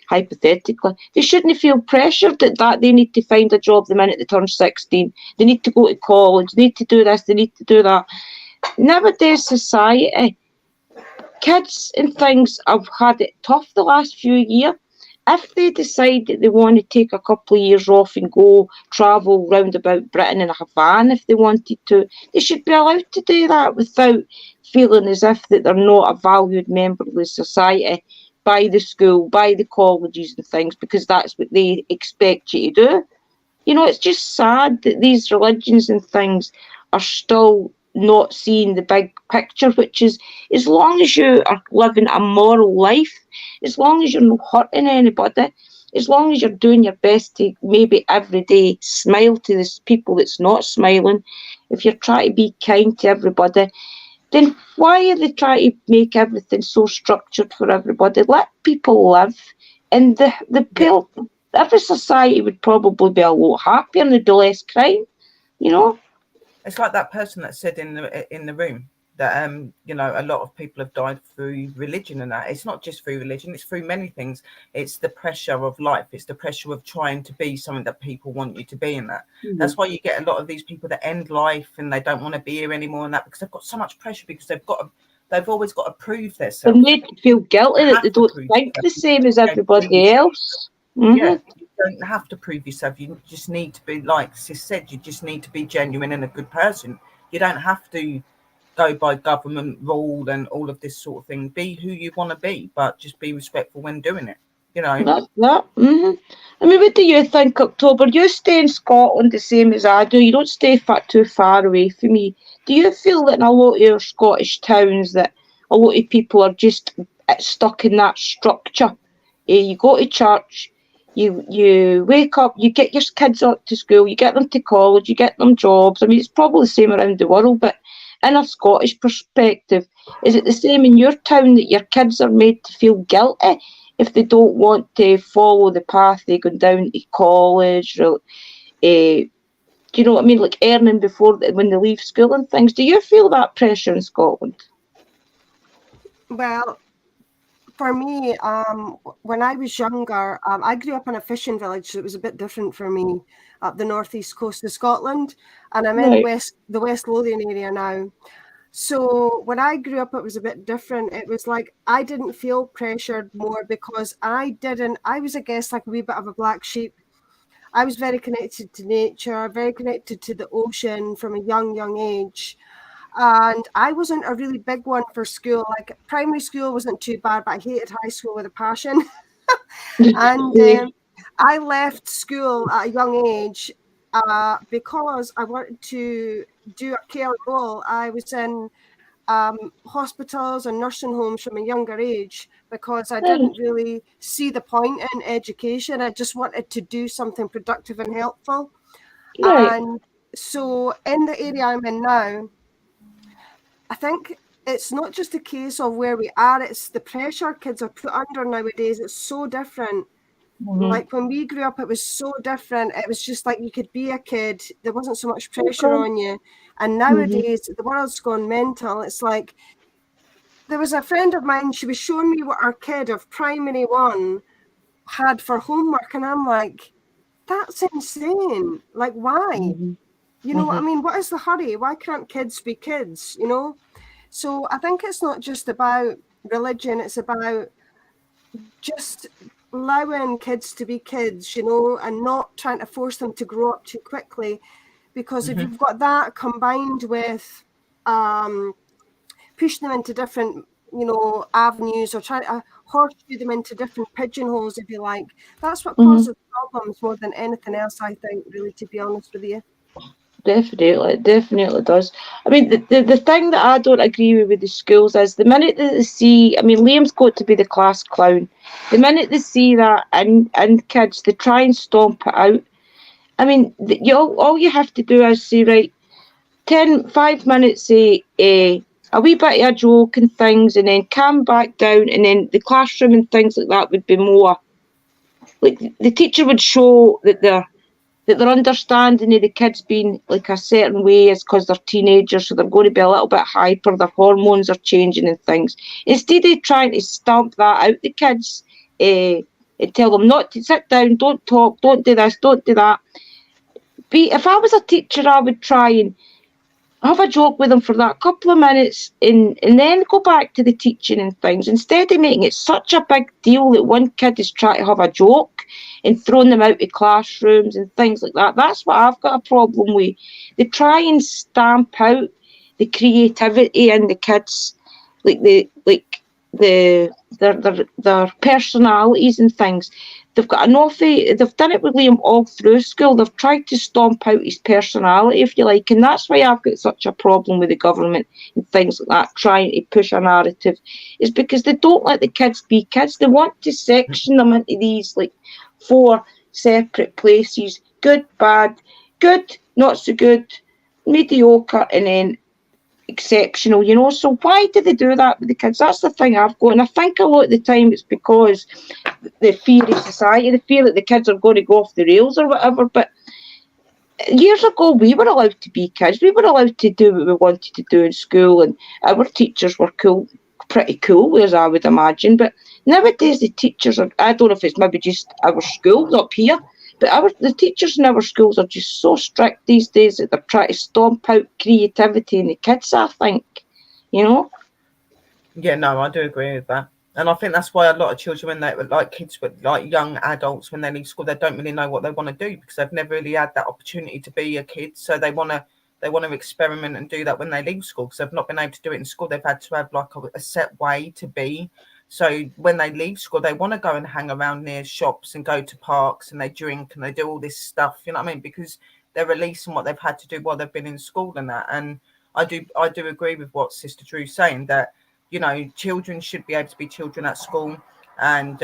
hypothetically. They shouldn't feel pressured that they need to find a job the minute they turn 16. They need to go to college, they need to do this, they need to do that. Nowadays society, kids and things have had it tough the last few years. If they decide that they want to take a couple of years off and go travel round about Britain in a van, if they wanted to, they should be allowed to do that without feeling as if that they're not a valued member of the society by the school, by the colleges and things, because that's what they expect you to do. You know, it's just sad that these religions and things are still not seeing the big picture, which is, as long as you are living a moral life, as long as you're not hurting anybody, as long as you're doing your best to maybe every day smile to the people that's not smiling, if you're trying to be kind to everybody, then why are they trying to make everything so structured for everybody? Let people live, and every society would probably be a lot happier and there'd be less crime, you know? It's like that person that said in the room that you know, a lot of people have died through religion, and that it's not just through religion, it's through many things. It's the pressure of life, it's the pressure of trying to be something that people want you to be in that. Mm-hmm. That's why you get a lot of these people that end life and they don't want to be here anymore, and that because they've got so much pressure, because they've always got to prove themselves. They're made to feel guilty that they don't think the same as everybody else. Mm-hmm. Yeah, you don't have to prove yourself. You just need to be, like Sis said, you just need to be genuine and a good person. You don't have to go by government rule and all of this sort of thing. Be who you want to be, but just be respectful when doing it. You know. That's that. Mm-hmm. I mean, what do you think, October? You stay in Scotland the same as I do. You don't stay too far away from me. Do you feel that in a lot of your Scottish towns that a lot of people are just stuck in that structure? You go to church, you wake up, you get your kids up to school, you get them to college, you get them jobs. I mean, it's probably the same around the world, but in a Scottish perspective, is it the same in your town that your kids are made to feel guilty if they don't want to follow the path they go down to college, or do you know what I mean, like earning before when they leave school and things? Do you feel that pressure in Scotland? Well, for me, when I was younger, I grew up in a fishing village, so it was a bit different for me up the northeast coast of Scotland, and I'm in the West Lothian area now. So when I grew up, it was a bit different. It was like I didn't feel pressured more because I was, I guess, like a wee bit of a black sheep. I was very connected to nature, very connected to the ocean from a young age. And I wasn't a really big one for school. Like primary school wasn't too bad, but I hated high school with a passion. And I left school at a young age because I wanted to do a care role. I was in hospitals and nursing homes from a younger age because I didn't really see the point in education. I just wanted to do something productive and helpful. And so in the area I'm in now, I think it's not just a case of where we are, it's the pressure kids are put under nowadays. It's so different. Mm-hmm. Like when we grew up, it was so different. It was just like you could be a kid. There wasn't so much pressure on you. And nowadays, the world's gone mental. It's like, there was a friend of mine, she was showing me what our kid of primary 1 had for homework. And I'm like, that's insane. Like, why? Mm-hmm. You know what I mean? What is the hurry? Why can't kids be kids, you know? So I think it's not just about religion. It's about just allowing kids to be kids, you know, and not trying to force them to grow up too quickly. Because if you've got that combined with pushing them into different, you know, avenues or trying to horseshoe them into different pigeonholes, if you like, that's what causes problems more than anything else, I think, really, to be honest with you. Definitely, it definitely does. I mean, the thing that I don't agree with the schools is the minute that they see, I mean, Liam's got to be the class clown. The minute they see that in kids, they try and stomp it out. I mean, all you have to do is say, right, 5 minutes, say, a wee bit of a joke and things, and then calm back down, and then the classroom and things like that would be more, like, the teacher would show that their understanding of the kids being like a certain way is because they're teenagers, so they're going to be a little bit hyper, their hormones are changing and things. Instead of trying to stamp that out the kids, and tell them not to sit down, don't talk, don't do this, don't do that. If I was a teacher, I would try and have a joke with them for that couple of minutes and then go back to the teaching and things, instead of making it such a big deal that one kid is trying to have a joke and throwing them out of classrooms and things like that. That's what I've got a problem with. They try and stamp out the creativity in the kids, their personalities and things. They've got they've done it with Liam all through school. They've tried to stomp out his personality, if you like, and that's why I've got such a problem with the government and things like that, trying to push a narrative, is because they don't let the kids be kids. They want to section them into these, like, 4 separate places: good, bad, good, not so good, mediocre, and then exceptional, So why do they do that with the kids? That's the thing I've got, and I think a lot of the time it's because the fear of society, the fear that the kids are going to go off the rails or whatever. But years ago, we were allowed to be kids. We were allowed to do what we wanted to do in school, and our teachers were pretty cool, as I would imagine. But nowadays, the teachers are, I don't know if it's maybe just our schools up here, but the teachers in our schools are just so strict these days that they're trying to stomp out creativity in the kids, I think, Yeah, no, I do agree with that. And I think that's why a lot of children, when they like kids, but like young adults, when they leave school, they don't really know what they want to do because they've never really had that opportunity to be a kid. So they want to experiment and do that when they leave school because they've not been able to do it in school. They've had to have like a set way to be. So when they leave school, they want to go and hang around near shops and go to parks and they drink and they do all this stuff, you know what I mean? Because they're releasing what they've had to do while they've been in school and that. And I do agree with what Sister Drew's saying, that, children should be able to be children at school. And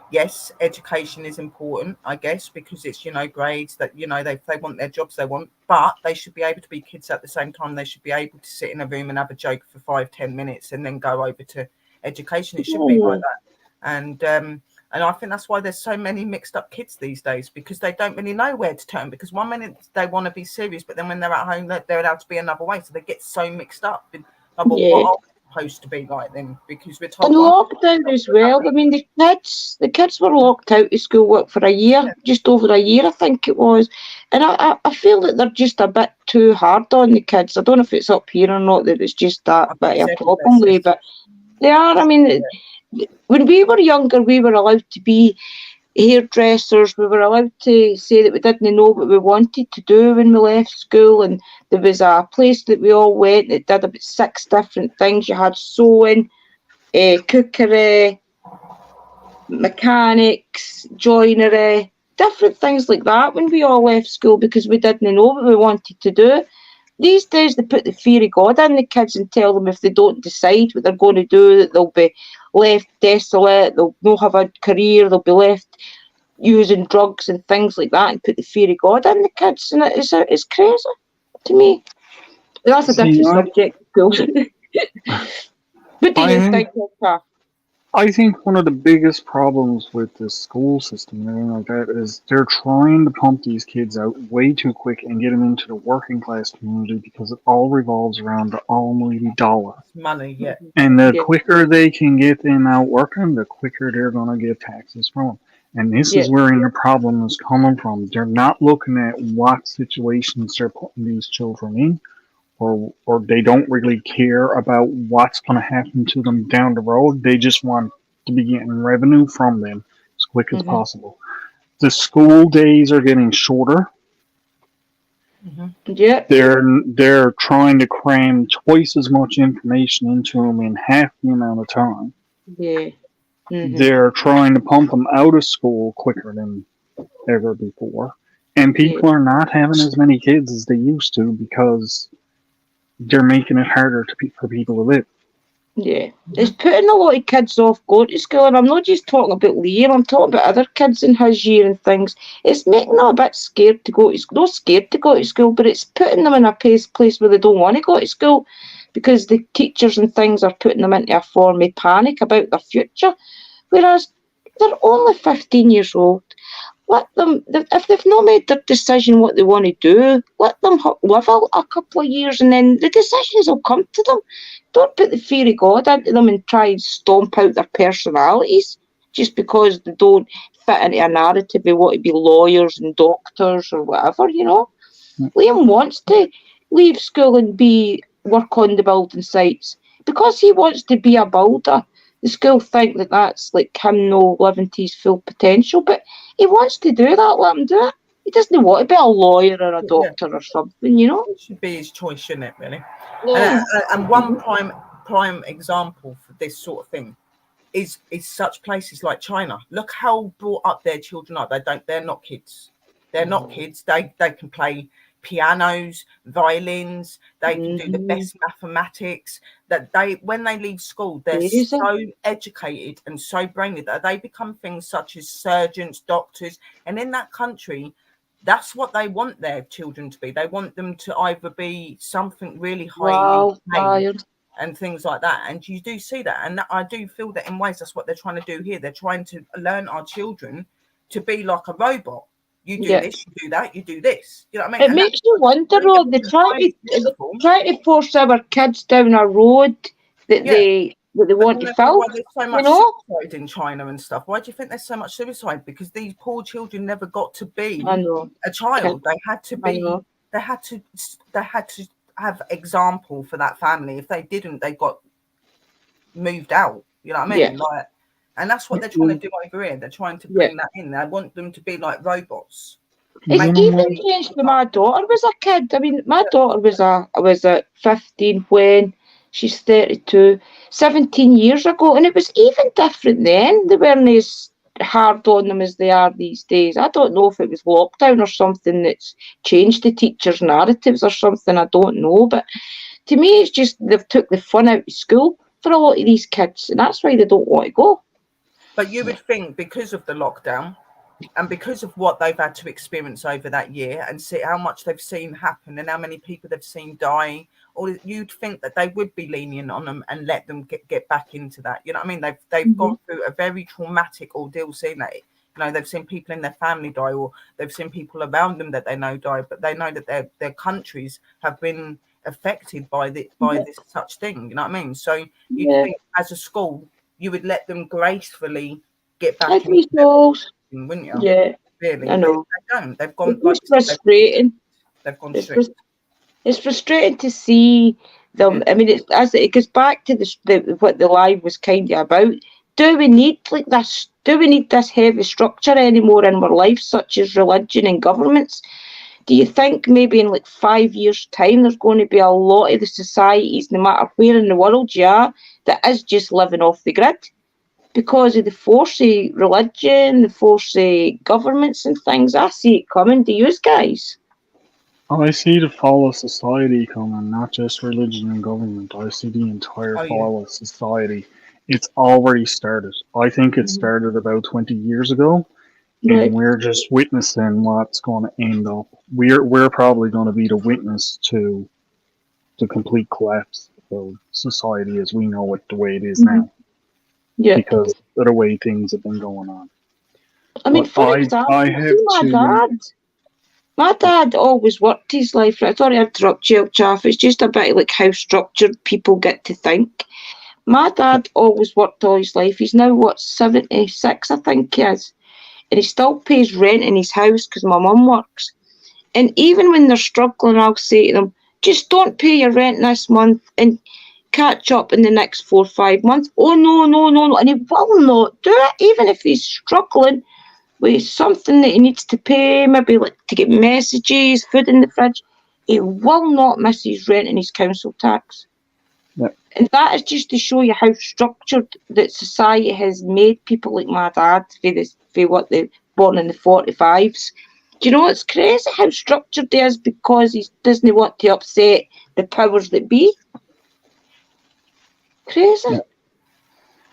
yes, education is important, I guess, because it's, grades that, they want their jobs they want, but they should be able to be kids at the same time. They should be able to sit in a room and have a joke for 5-10 minutes and then go over to education. It should be like that. And I think that's why there's so many mixed up kids these days, because they don't really know where to turn, because one minute they want to be serious, but then when they're at home, they're allowed to be another way. So they get so mixed up. What are we supposed to be like then? Because we're told. And lockdown as well. I mean, the kids were locked out of school for a year, just over a year, I think it was. And I feel that they're just a bit too hard on the kids. I don't know if it's up here or not that it's just that bit of a problem with, but they are. I mean, when we were younger, we were allowed to be hairdressers. We were allowed to say that we didn't know what we wanted to do when we left school. And there was a place that we all went that did about 6 different things. You had sewing, cookery, mechanics, joinery, different things like that when we all left school because we didn't know what we wanted to do. These days, they put the fear of God in the kids and tell them if they don't decide what they're going to do, that they'll be left desolate, they'll not have a career, they'll be left using drugs and things like that, and put the fear of God in the kids. And it's crazy to me. That's a different subject. What do you think, Papa? I think one of the biggest problems with the school system and everything like that is they're trying to pump these kids out way too quick and get them into the working class community because it all revolves around the almighty dollar. Money, yeah. And the quicker they can get them out working, the quicker they're going to get taxes from them. And this is where the problem is coming from. They're not looking at what situations they're putting these children in, or they don't really care about what's going to happen to them down the road. They just want to be getting revenue from them as quick as possible. The school days are getting shorter. Yeah, they're trying to cram twice as much information into them in half the amount of time. Yeah. They're trying to pump them out of school quicker than ever before. And people are not having as many kids as they used to because they're making it harder for people to live. Yeah, it's putting a lot of kids off going to school, and I'm not just talking about Liam, I'm talking about other kids in his year and things. It's making them a bit scared to go to school. Not scared to go to school, but it's putting them in a place where they don't want to go to school because the teachers and things are putting them into a form of panic about their future. Whereas they're only 15 years old. Let them, if they've not made their decision what they want to do, let them live a couple of years and then the decisions will come to them. Don't put the fear of God into them and try and stomp out their personalities just because they don't fit into a narrative. They want to be lawyers and doctors or whatever, you know. Liam wants to leave school and work on the building sites because he wants to be a builder. The school think that that's like him no living to his full potential, but he wants to do that, let him do it. He doesn't want to be a lawyer or a doctor or something, you know? It should be his choice, shouldn't it, really? Yeah. And one prime example for this sort of thing is such places like China. Look how brought up their children are. They're not kids. They're not kids. They can play pianos, violins, they can do the best mathematics. That when they leave school, they're so educated and so brainy that they become things such as surgeons, doctors, and in that country, that's what they want their children to be. They want them to either be something really highly paid and things like that. And you do see that. And I do feel that in ways that's what they're trying to do here. They're trying to learn our children to be like a robot. You do this, you do that, you do this. You know what I mean? It makes you wonder, though, they try to force our kids down a road that they want to follow. Why there's so much suicide in China and stuff. Why do you think there's so much suicide? Because these poor children never got to be a child. They had to be. They had to have example for that family. If they didn't, they got moved out. You know what I mean? Like, and that's what they're trying to do over here. They're trying to bring that in. They want them to be like robots. It's even changed when my daughter was a kid. I mean, my daughter was at 15 when she's 32, 17 years ago, and it was even different then. They weren't as hard on them as they are these days. I don't know if it was lockdown or something that's changed the teachers' narratives or something. I don't know, but to me, it's just they've took the fun out of school for a lot of these kids, and that's why they don't want to go. But you would think because of the lockdown and because of what they've had to experience over that year and see how much they've seen happen and how many people they've seen die, or you'd think that they would be lenient on them and let them get back into that. You know what I mean? They've gone through a very traumatic ordeal, seeing that. You know, they've seen people in their family die, or they've seen people around them that they know die, but they know that their countries have been affected by this such thing. You know what I mean? So you'd think as a school, you would let them gracefully get back into things, wouldn't you? Yeah, really. I know. They don't. They've gone. It's frustrating. They've gone strict. It's frustrating to see them. I mean, it goes back to what the live was kind of about. Do we need like this? Do we need this heavy structure anymore in our lives, such as religion and governments? Do you think maybe in like 5 years' time there's going to be a lot of the societies, no matter where in the world you are, that is just living off the grid because of the force of religion, the force of governments and things? I see it coming. Do you guys? I see the fall of society coming, not just religion and government. I see the entire fall of society. It's already started. I think it started about 20 years ago. And we're just witnessing what's going to end up. We're probably going to be the witness to the complete collapse of society as we know it, the way it is now. Yeah. Because of the way things have been going on. I mean, for example, my dad always worked his life. Right? Sorry to interrupt you, Chaff. It's just about like how structured people get to think. My dad always worked all his life. He's now 76, I think he is. And he still pays rent in his house because my mum works. And even when they're struggling, I'll say to them, just don't pay your rent this month and catch up in the next 4 or 5 months. Oh, no. And he will not do it, even if he's struggling with something that he needs to pay, maybe like to get messages, food in the fridge. He will not miss his rent and his council tax. Yep. And that is just to show you how structured that society has made people like my dad for what they're born in the 45s. Do you know it's crazy how structured he is because he doesn't want to upset the powers that be? Crazy. Yeah.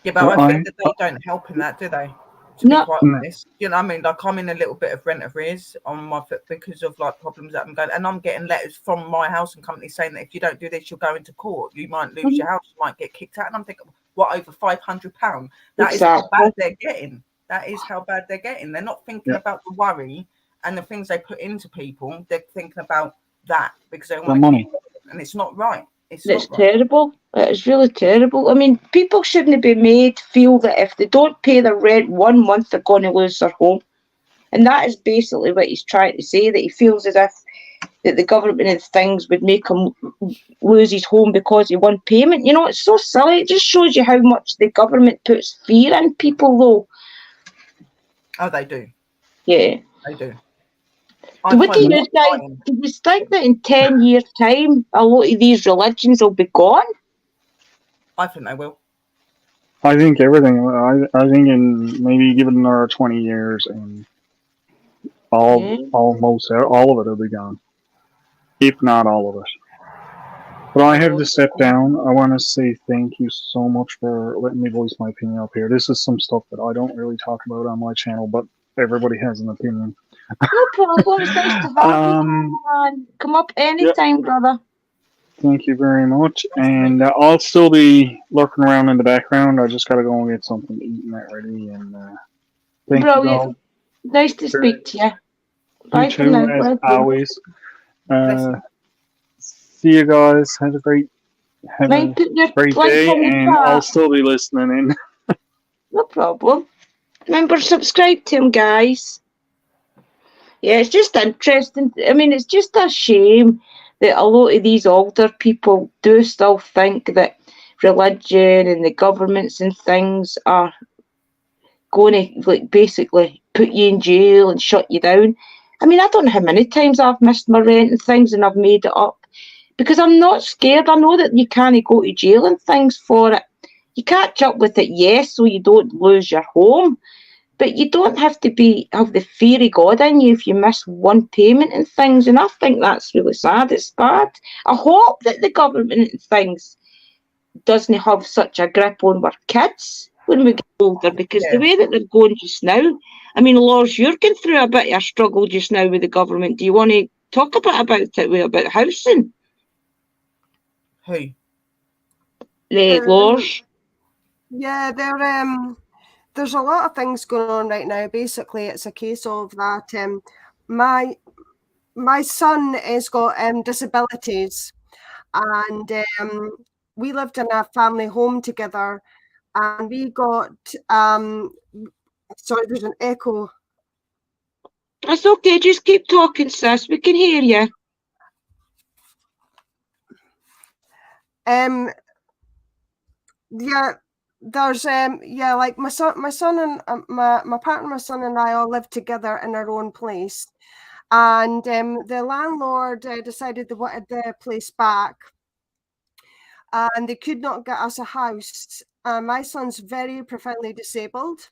Yeah, but Well, I think that they don't help in that, do they? To No. be quite No. honest, you know what I mean? Like I'm in a little bit of rent arrears on my foot because of like problems that I'm going, and I'm getting letters from my housing company saying that if you don't do this, you'll go into court. You might lose your house, you might get kicked out. And I'm thinking, what, over £500? That is how bad they're getting. That is how bad they're getting. They're not thinking about the worry and the things they put into people. They're thinking about that because they want money. and it's not right. It's terrible. It is really terrible. I mean, people shouldn't be made feel that if they don't pay their rent 1 month, they're going to lose their home. And that is basically what he's trying to say, that he feels as if that the government and things would make him lose his home because of one payment. You know, it's so silly. It just shows you how much the government puts fear in people, though. Oh, they do. Yeah. They do. So what do you guys, do you think that in 10 years' time, a lot of these religions will be gone? I think they will. I think everything. I think in maybe give it another 20 years and almost all of it will be gone, if not all of it. But I have to step down. I want to say thank you so much for letting me voice my opinion up here. This is some stuff that I don't really talk about on my channel, but everybody has an opinion. No problem. It's nice to have you. Come up anytime, brother. Thank you very much. And I'll still be lurking around in the background. I just got to go and get something to eat and that ready. And thank you all. Nice to speak to you. Bye You for too, now. as always. See you guys. Have a great day, and I'll still be listening in. No problem. Remember, subscribe to him, guys. Yeah, it's just interesting. I mean, it's just a shame that a lot of these older people do still think that religion and the governments and things are going to, like, basically put you in jail and shut you down. I mean, I don't know how many times I've missed my rent and things and I've made it up because I'm not scared. I know that you can't go to jail and things for it. You catch up with it, yes, so you don't lose your home. But you don't have to have the fear of God in you if you miss one payment and things. And I think that's really sad. It's bad. I hope that the government and things doesn't have such a grip on our kids when we get older, because the way that they're going just now, I mean, Lars, you're going through a bit of a struggle just now with the government. Do you want to talk a bit about it, about housing? Who? Lars. Yeah, there's a lot of things going on right now. Basically, it's a case of that my son has got disabilities, and we lived in a family home together, and we got sorry, there's an echo. That's okay, just keep talking, sis. We can hear you. Yeah, there's like my son and my partner, my son and I all live together in our own place, and the landlord decided they wanted the place back, and they could not get us a house. My son's very profoundly disabled,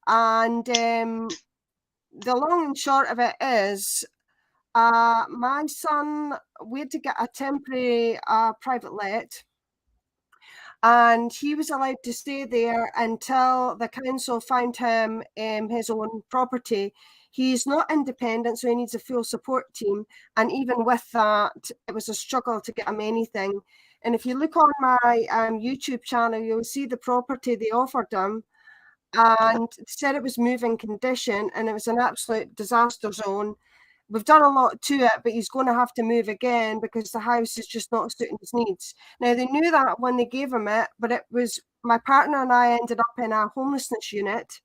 and the long and short of it is, my son, we had to get a temporary private let, and he was allowed to stay there until the council found him his own property. He's not independent, so he needs a full support team. And even with that, it was a struggle to get him anything. And if you look on my YouTube channel, you'll see the property they offered him, and said it was moving condition and it was an absolute disaster zone. We've done a lot to it, but he's going to have to move again because the house is just not suiting his needs. Now, they knew that when they gave him it, but it was my partner and I ended up in a homelessness unit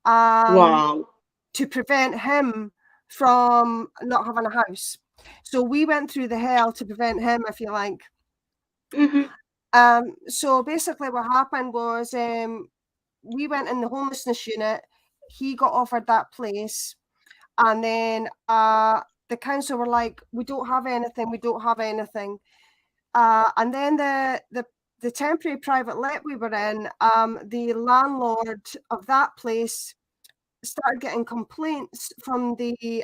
to prevent him from not having a house. So we went through the hell to prevent him, if you like. Mm-hmm. So basically what happened was we went in the homelessness unit. He got offered that place. And then the council were like, we don't have anything. And then the temporary private let we were in, the landlord of that place started getting complaints from the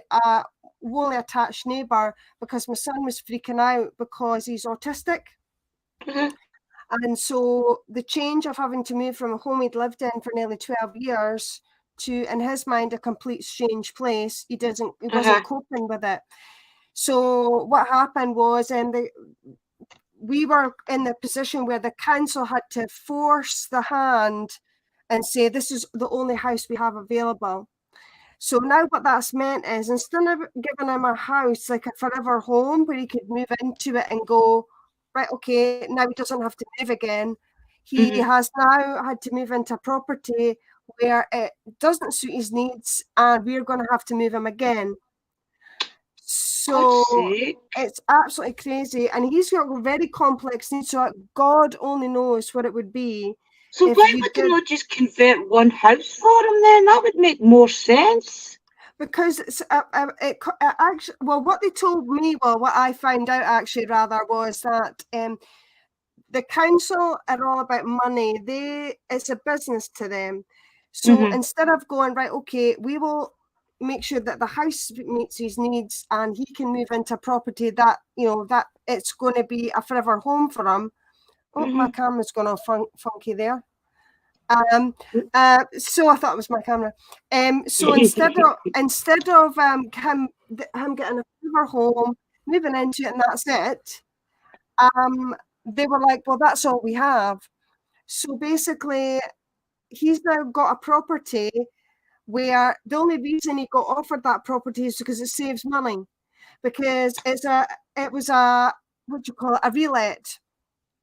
wholly attached neighbour because my son was freaking out because he's autistic. Uh-huh. And so the change of having to move from a home he'd lived in for nearly 12 years to, in his mind, a complete strange place, he wasn't coping with it. So what happened was, we were in the position where the council had to force the hand and say, this is the only house we have available. So now what that's meant is, instead of giving him a house, like a forever home where he could move into it and go, right, okay, now he doesn't have to move again, he has now had to move into a property where it doesn't suit his needs and we're going to have to move him again. So it's absolutely crazy. And he's got very complex needs, so God only knows what it would be. So why would you not just convert one house for him then? That would make more sense. Because it's actually, well, what they told me, well, what I found out actually rather was that the council are all about money. It's a business to them. So instead of going, right, okay, we will make sure that the house meets his needs and he can move into a property that, you know, that it's going to be a forever home for him. Oh, my camera's gone off funky there. So I thought it was my camera. So instead of him getting a forever home, moving into it, and that's it, they were like, well, that's all we have. So basically, he's now got a property where the only reason he got offered that property is because it saves money, because it was a what do you call it, a relet.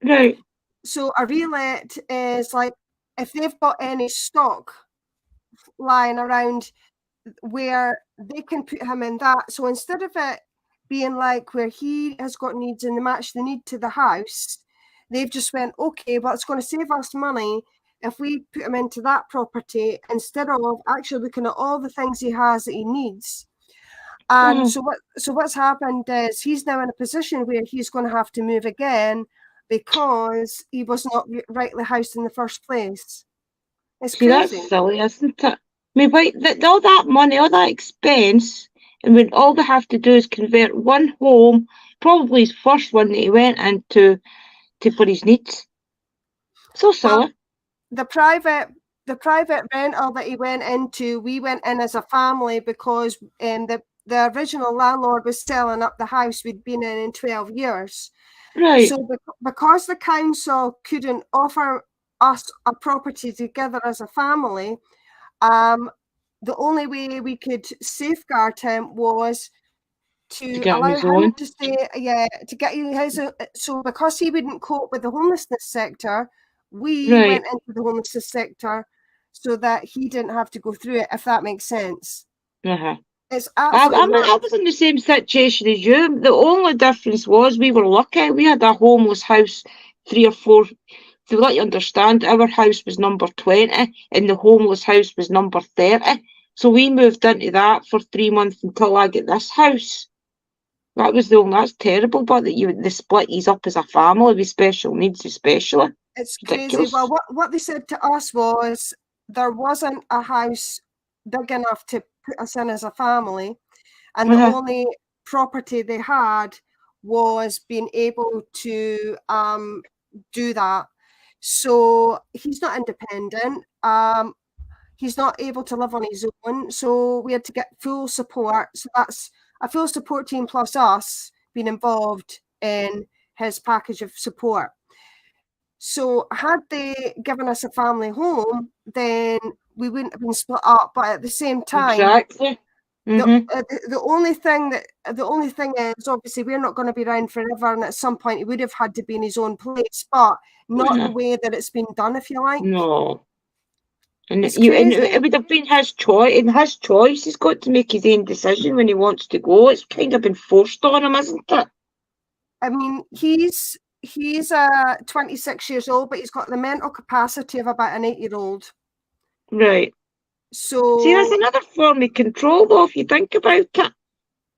Right. So a relet is like, if they've got any stock lying around where they can put him in that. So instead of it being like where he has got needs and they match the need to the house, they've just went, okay, well, it's going to save us money if we put him into that property instead of actually looking at all the things he has that he needs. And so what's happened is he's now in a position where he's going to have to move again because he was not rightly housed in the first place. It's crazy. That's silly, isn't it? I mean, all that money, all that expense, and when all they have to do is convert one home, probably his first one that he went into, for his needs. So silly. Well, the private rental that he went into, we went in as a family because the original landlord was selling up the house we'd been in 12 years. Right. So because the council couldn't offer us a property together as a family, the only way we could safeguard him was to allow him to stay, to get his. So because he wouldn't cope with the homelessness sector, we went into the homelessness sector so that he didn't have to go through it, if that makes sense. It's absolutely I was in the same situation as you. The only difference was we were lucky. We had a homeless house 3 or 4. To let you understand, our house was number 20 and the homeless house was number 30. So we moved into that for 3 months until I get this house. That's terrible, but that they split these up as a family with special needs, especially. It's crazy. Well, what they said to us was there wasn't a house big enough to put us in as a family, and the only property they had was being able to do that. So he's not independent. He's not able to live on his own. So we had to get full support. So that's a full support team plus us being involved in his package of support. So had they given us a family home, then we wouldn't have been split up. But at the same time, exactly. The only thing is, obviously, we're not going to be around forever, and at some point, he would have had to be in his own place, but not the way that it's been done, if you like. No. And it would have been his choice. And his choice, he's got to make his own decision when he wants to go. It's kind of been forced on him, isn't it? I mean, he's 26 years old, but he's got the mental capacity of about an 8-year-old. Right. So see, that's another form of control, though, if you think about it,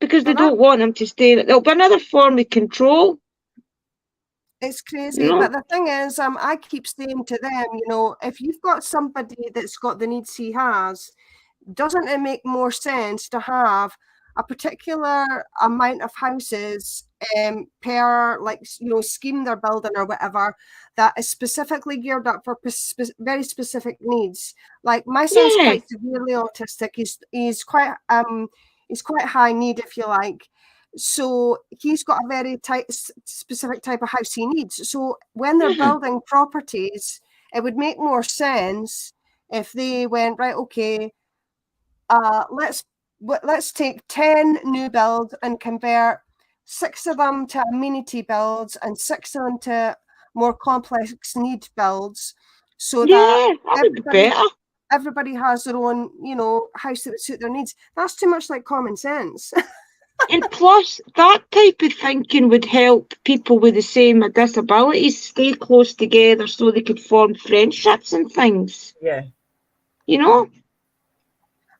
because they don't want him to stay. There'll be another form of control. It's crazy, but the thing is, I keep saying to them, if you've got somebody that's got the needs he has, doesn't it make more sense to have a particular amount of houses per, like, scheme they're building or whatever, that is specifically geared up for very specific needs? Like, my son's Yeah. quite severely autistic. He's quite high need, if you like. So he's got a very specific type of house he needs. So when they're building properties, it would make more sense if they went, right, okay, let's take 10 new builds and convert 6 of them to amenity builds and 6 of them to more complex need builds, so that that would be better. everybody has their own, house that would suit their needs. That's too much like common sense. And plus, that type of thinking would help people with the same disabilities stay close together so they could form friendships and things. Yeah.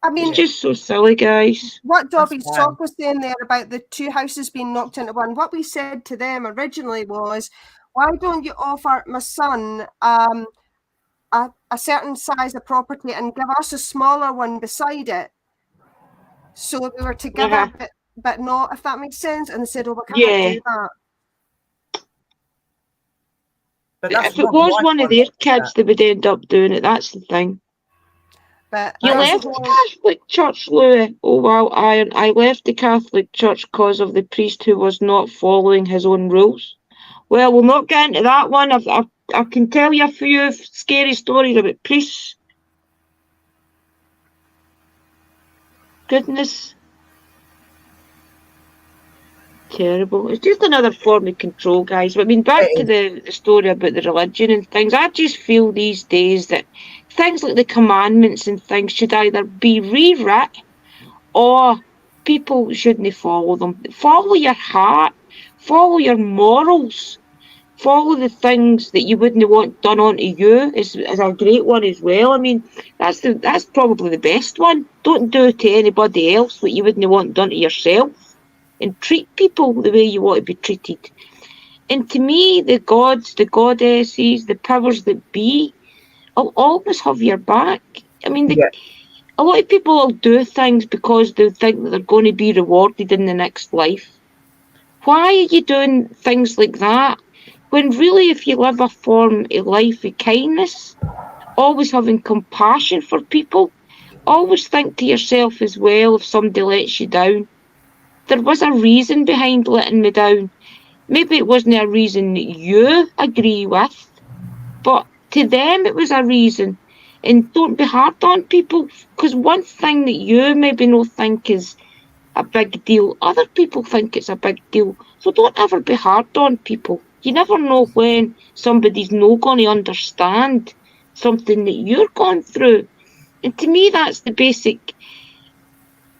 I mean, it's just so silly, guys. What Dobby's talk was saying there about the 2 houses being knocked into one, what we said to them originally was, why don't you offer my son a certain size of property and give us a smaller one beside it, so we were together, but not, if that makes sense? And they said, oh, we can't do that. But if it was one of their kids, they would end up doing it. That's the thing. But you left the Catholic Church, Louis. Oh, wow, Iron. I left the Catholic Church because of the priest who was not following his own rules. Well, we'll not get into that one. I can tell you a few scary stories about priests. Goodness. Terrible. It's just another form of control, guys. But I mean, back to the story about the religion and things. I just feel these days that things like the commandments and things should either be rewritten or people shouldn't follow them. Follow your heart. Follow your morals. Follow the things that you wouldn't want done onto you is a great one as well. I mean, that's probably the best one. Don't do to anybody else what you wouldn't want done to yourself. And treat people the way you want to be treated. And to me, the gods, the goddesses, the powers that be, will always have your back. I mean, a lot of people will do things because they think that they're going to be rewarded in the next life. Why are you doing things like that? When really, if you live a form of life of kindness, always having compassion for people, always think to yourself as well if somebody lets you down. There was a reason behind letting me down. Maybe it wasn't a reason that you agree with, but to them it was a reason. And don't be hard on people, because one thing that you maybe not think is a big deal, other people think it's a big deal. So don't ever be hard on people. You never know when somebody's not going to understand something that you're going through. And to me, that's the basic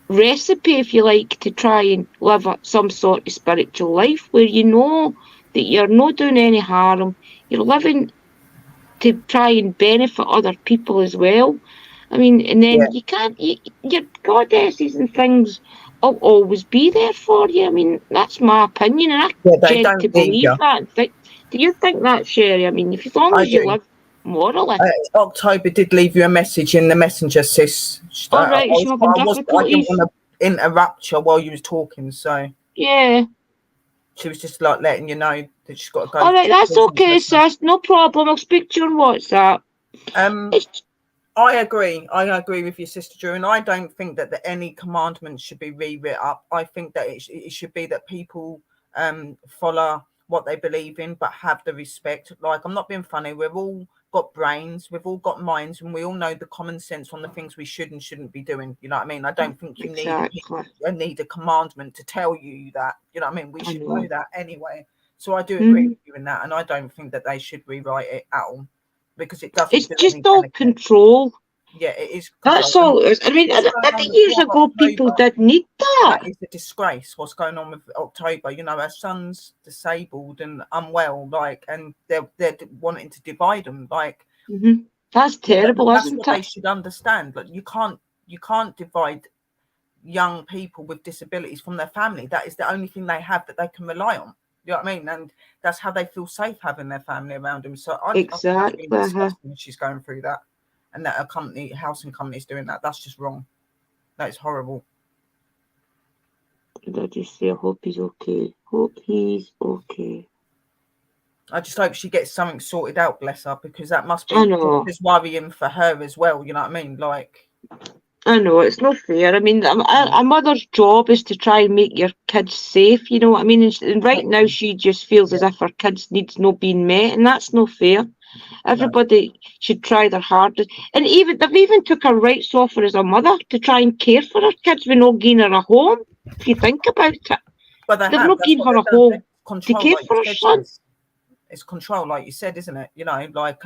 recipe, if you like, to try and live some sort of spiritual life where you know that you're not doing any harm, you're living to try and benefit other people as well. I mean, and then you can't, your goddesses and things will always be there for you. I mean, that's my opinion, and I tend to believe that. Do you think that, Sherry? I mean, as long as you live morally. October did leave you a message in the messenger, sis. All right, I didn't want to interrupt you while you was talking, so yeah, she was just like letting you know that she's got to go. All right, that's okay, sis. No problem. I'll speak to you on WhatsApp. I agree with your sister, Drew, and I don't think that any commandments should be rewritten up. I think that it should be that people follow what they believe in, but have the respect. Like, I'm not being funny. We've all got brains, we've all got minds, and we all know the common sense on the things we should and shouldn't be doing. You know what I mean? I don't think you need a commandment to tell you that. You know what I mean? We should know that anyway. So I do agree with you in that, and I don't think that they should rewrite it at all, because it doesn't. It's just all control. Yeah, it is. That's all it is. I mean, I think years ago people did need that. That is a disgrace. What's going on with October? You know, her son's disabled and unwell, like, and they're wanting to divide them, like. That's terrible, that's isn't what it? They should understand. Like, you can't divide young people with disabilities from their family. That is the only thing they have that they can rely on. You know what I mean? And that's how they feel safe having their family around them. So I think it's disgusting she's going through that. and that a housing company is doing that. That's just wrong. That is horrible. Did I just say, I hope he's okay? Hope he's okay. I just hope she gets something sorted out, bless her, because that must be I know. just worrying for her as well. You know what I mean? Like, I know, it's not fair. I mean, a mother's job is to try and make your kids safe, you know what I mean? And right now she just feels as if her kids' needs not being met, and that's not fair. Everybody should try their hardest. And they've even took her rights off her as a mother to try and care for her kids with not giving her a home, if you think about it. but they've not given her a home to care for her son. It's control, like you said, isn't it? You know, like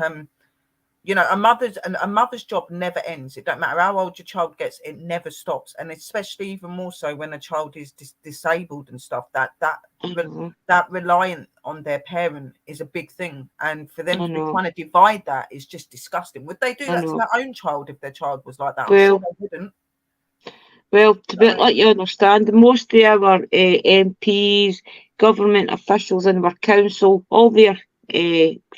you know, a mother's job never ends. It don't matter how old your child gets, it never stops. And especially even more so when a child is disabled and stuff, that reliant on their parent is a big thing. And for them to be trying to divide that is just disgusting. Would they do that to their own child if their child was like that? I'm sure they wouldn't. Well, to let you understand, most of our MPs, government officials in our council, all their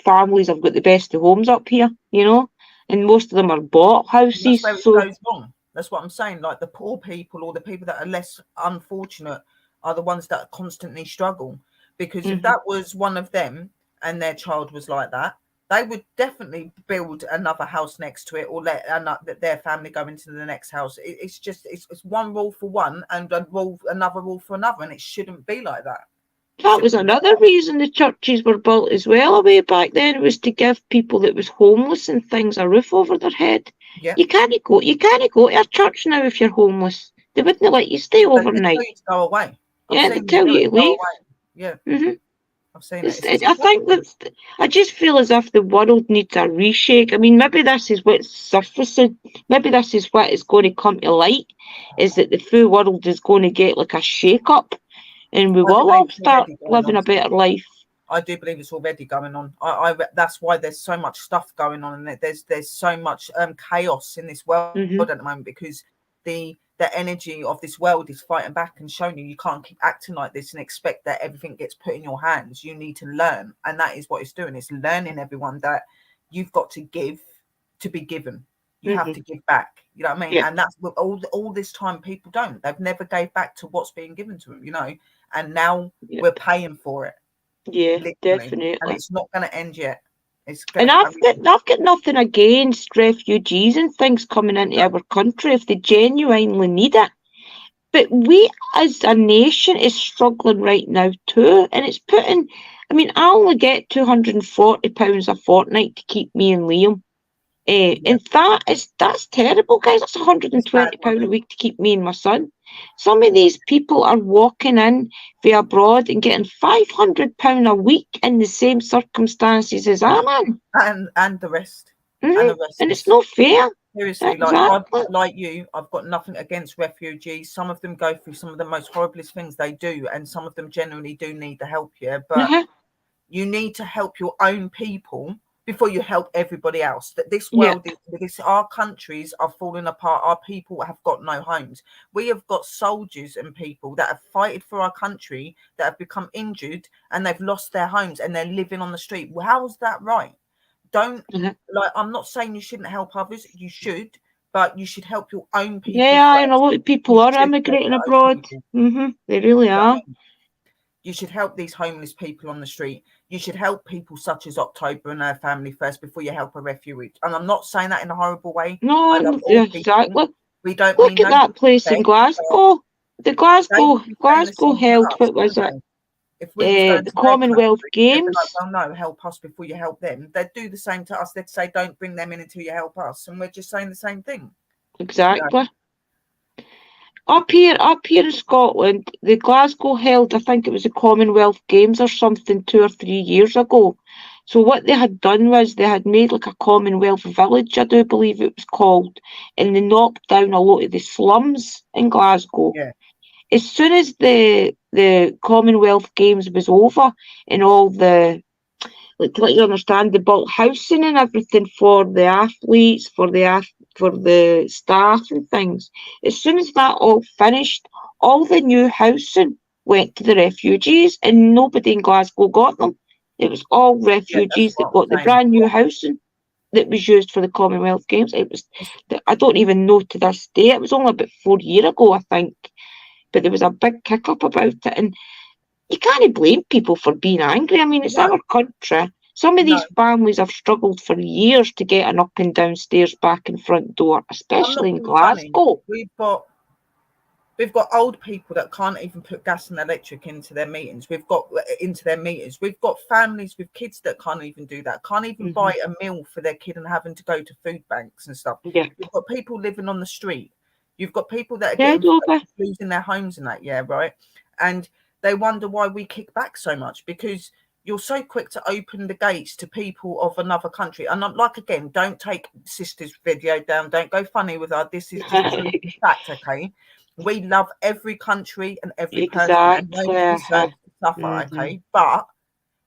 families have got the best of homes up here, you know, and most of them are bought houses. That's where it goes wrong. That's what I'm saying. Like the poor people or the people that are less unfortunate are the ones that constantly struggle. Because if that was one of them and their child was like that, they would definitely build another house next to it or let their family go into the next house. It's just it's one rule for one and another rule for another, and it shouldn't be like that. That was another reason the churches were built as well way back then. It was to give people that was homeless and things a roof over their head. Yeah. You can't go to a church now if you're homeless. They wouldn't let you stay overnight. They tell you to go away. They tell you to leave. Yeah. I've seen it. I think that I just feel as if the world needs a reshake. I mean, maybe this is what's surfacing. Maybe this is what is going to come to light, is that the full world is going to get like a shake up. And we will all start living a better life. I do believe it's already going on. That's why there's so much stuff going on, and there's so much chaos in this world at the moment, because the energy of this world is fighting back and showing you can't keep acting like this and expect that everything gets put in your hands. You need to learn, and that is what it's doing. It's learning everyone that you've got to give to be given. You have to give back. You know what I mean? Yeah. And that's what all this time people don't. They've never gave back to what's being given to them, you know. And now we're paying for it. Yeah, literally. Definitely. And it's not going to end yet. And I've got nothing against refugees and things coming into our country if they genuinely need it. But we as a nation is struggling right now too. And it's putting, I mean, I only get £240 a fortnight to keep me and Liam. And that's terrible, guys. That's £120 a week to keep me and my son. Some of these people are walking in via abroad and getting £500 a week in the same circumstances as I'm in. And the rest. And it's not fair. Seriously, exactly. like you, I've got nothing against refugees. Some of them go through some of the most horriblest things they do, and some of them generally do need the help, but you need to help your own people before you help everybody else. That this world our countries are falling apart. Our people have got no homes. We have got soldiers and people that have fighted for our country that have become injured and they've lost their homes and they're living on the street. Well, how's that right? Don't I'm not saying you shouldn't help others. You should, but you should help your own people. Yeah, and a lot of people are immigrating abroad. They really are. You should help these homeless people on the street. You should help people such as October and her family first before you help a refugee. And I'm not saying that in a horrible way. No, exactly. We don't look at that place in Glasgow. The Glasgow held, what was it? The Commonwealth Games. Like, well, no, help us before you help them. They'd do the same to us. They'd say, don't bring them in until you help us. And we're just saying the same thing. Exactly. You know? Up here in Scotland, the Glasgow held, I think it was the Commonwealth Games or something 2 or 3 years ago. So what they had done was they had made like a Commonwealth village, I do believe it was called, and they knocked down a lot of the slums in Glasgow. Yeah. As soon as the Commonwealth Games was over and all the, like to let you understand, they built housing and everything for the athletes, for the staff and things. As soon as that all finished, all the new housing went to the refugees and nobody in Glasgow got them. It was all refugees that got the brand new housing. that was used for the Commonwealth Games. It was, I don't even know to this day. It was only about 4 years ago, I think. But there was a big kick up about it, and you can't blame people for being angry. I mean, it's our country. Some of these families have struggled for years to get an up and downstairs, back and front door, especially in Glasgow. We've got old people that can't even put gas and electric into their meetings. We've got families with kids that can't even do that. Can't even buy a meal for their kid and having to go to food banks and stuff. Yeah. You've got people living on the street. You've got people that are losing their homes and that, right? And they wonder why we kick back so much, because you're so quick to open the gates to people of another country. And I'm like, again, don't take sister's video down. Don't go funny with her. This is just true fact, okay? We love every country and every person, and nobody deserves to suffer, okay? But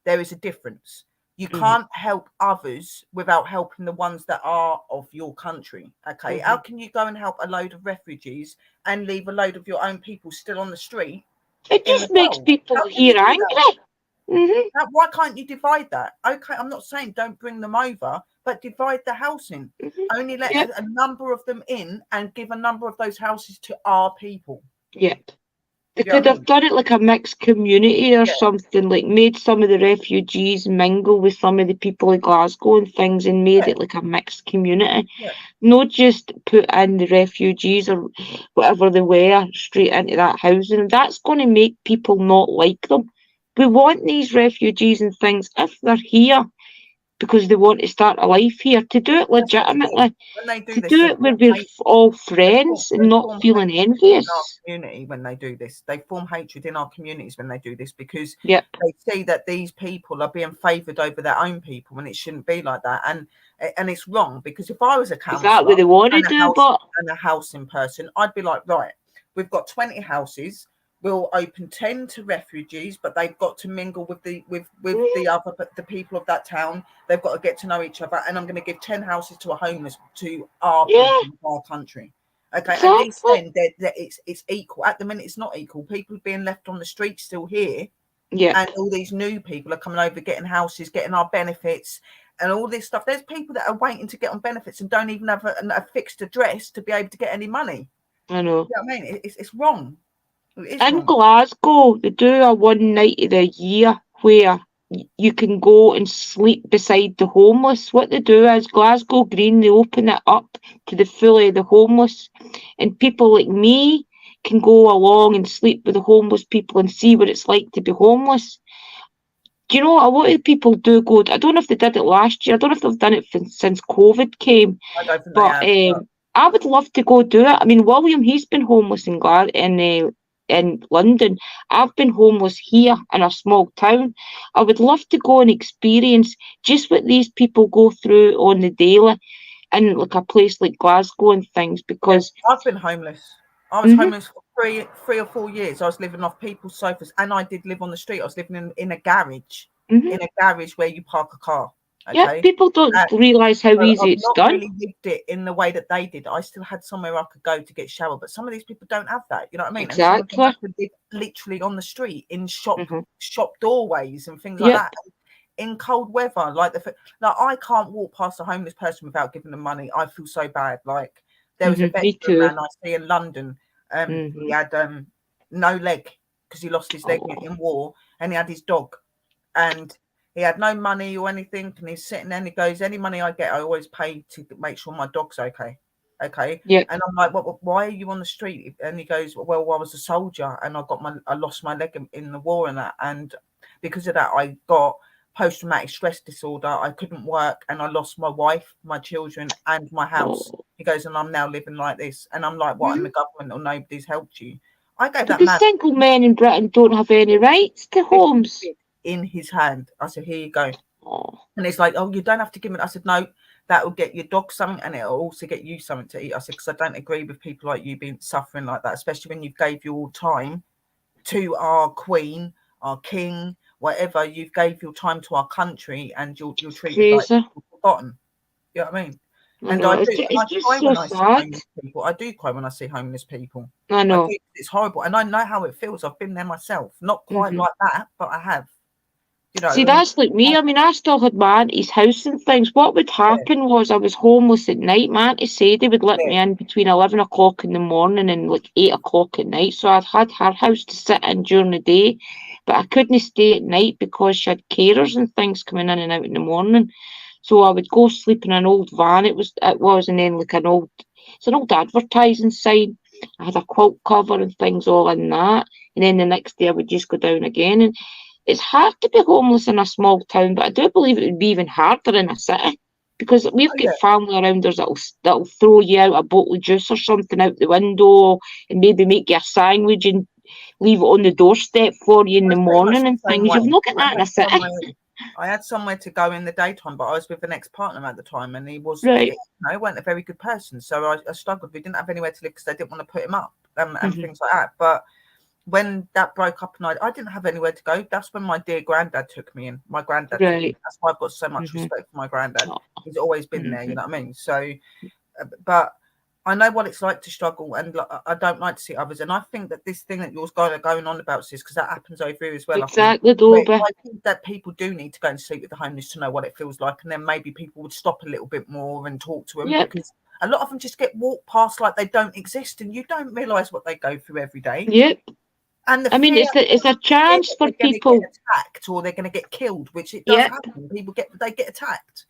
there is a difference. You can't help others without helping the ones that are of your country, okay? How can you go and help a load of refugees and leave a load of your own people still on the street? It just makes people here angry. Now, why can't you divide that? Okay, I'm not saying don't bring them over, but divide the housing. Only let a number of them in and give a number of those houses to our people. Yep. They could have done it like a mixed community or something, like made some of the refugees mingle with some of the people in Glasgow and things, and made it like a mixed community. Not just put in the refugees or whatever they were straight into that housing. That's going to make people not like them. We want these refugees and things, if they're here because they want to start a life here, to do it legitimately. When they do to this, do it where we're all friends and not feeling envious. In our community, when they do this, they form hatred in our communities when they do this, because they see that these people are being favoured over their own people, and it shouldn't be like that. And it's wrong, because if I was a councillor and a housing person, I'd be like, right, we've got 20 houses. We'll open 10 to refugees, but they've got to mingle with the people of that town. They've got to get to know each other, and I'm going to give 10 houses to our people of our country. Okay, at least then it's equal. At the minute, it's not equal. People are being left on the street still here, and all these new people are coming over, getting houses, getting our benefits, and all this stuff. There's people that are waiting to get on benefits and don't even have a fixed address to be able to get any money. I know. You know what I mean? It's wrong. In Glasgow, they do a one night of the year where you can go and sleep beside the homeless. What they do is Glasgow Green, they open it up to the fully of the homeless, and people like me can go along and sleep with the homeless people and see what it's like to be homeless. Do you know, a lot of people do go, I don't know if they did it last year, I don't know if they've done it since COVID came, but I would love to go do it. I mean, William, he's been homeless in London. I've been homeless here in a small town. I would love to go and experience just what these people go through on the daily in like a place like Glasgow and things, because I've been homeless. I was homeless for three or 4 years. I was living off people's sofas, and I did live on the street. I was living in a garage, in a garage where you park a car. Okay? Yeah, people don't realise how easy it's done. I've not really lived it in the way that they did. I still had somewhere I could go to get showered, but some of these people don't have that. You know what I mean? Exactly. And some of them have to live literally on the street in shop doorways and things like that. In cold weather, like I can't walk past a homeless person without giving them money. I feel so bad. Like there was a veteran man I see in London. He had no leg because he lost his leg in war, and he had his dog, and he had no money or anything, and he's sitting there and he goes, any money I get, I always pay to make sure my dog's okay. Yeah. And I'm like, why are you on the street? And he goes, well, I was a soldier and I lost my leg in the war and that, and because of that I got post-traumatic stress disorder. I couldn't work, and I lost my wife, my children, and my house. He goes, and I'm now living like this. And I'm like, what? And the government or nobody's helped you? I gave that man. Single men in Britain don't have any rights to homes. In his hand. I said, here you go. And it's like, oh, you don't have to give it. I said, no, that will get your dog something, and it'll also get you something to eat. I said, because I don't agree with people like you being suffering like that, especially when you gave your time to our queen, our king, whatever. You gave your time to our country, and you're treated like you're forgotten. You know what I mean? And I do cry when I see homeless people. I know. It's horrible, and I know how it feels. I've been there myself. Not quite like that, but I have. You know, See, that's like me. I mean, I still had my auntie's house and things. What would happen was I was homeless at night. My auntie said they would let me in between 11 o'clock in the morning and like 8 o'clock at night. So I'd had her house to sit in during the day, but I couldn't stay at night because she had carers and things coming in and out in the morning. So I would go sleep in an old van. It was, and then like it's an old advertising sign. I had a quilt cover and things all in that. And then the next day I would just go down again. And it's hard to be homeless in a small town, but I do believe it would be even harder in a city because we've got family around us that'll throw you out a bottle of juice or something out the window and maybe make you a sandwich and leave it on the doorstep for you in the morning and things. You've not got that in a city. I had somewhere to go in the daytime, but I was with an ex-partner at the time, and he was, right. he wasn't a very good person. So I struggled. We didn't have anywhere to live because they didn't want to put him up and things like that. But when that broke up and I didn't have anywhere to go, that's when my dear granddad took me in. My granddad, right. that's why I've got so much respect for my granddad. He's always been there, you know what I mean? So, but I know what it's like to struggle, and I don't like to see others. And I think that this thing that you're going on about, sis, because that happens over here as well. Exactly, I think that people do need to go and sleep with the homeless to know what it feels like, and then maybe people would stop a little bit more and talk to them because a lot of them just get walked past like they don't exist, and you don't realise what they go through every day. Yep. And it's a chance for people to get attacked or they're going to get killed, which it does happen. People get attacked.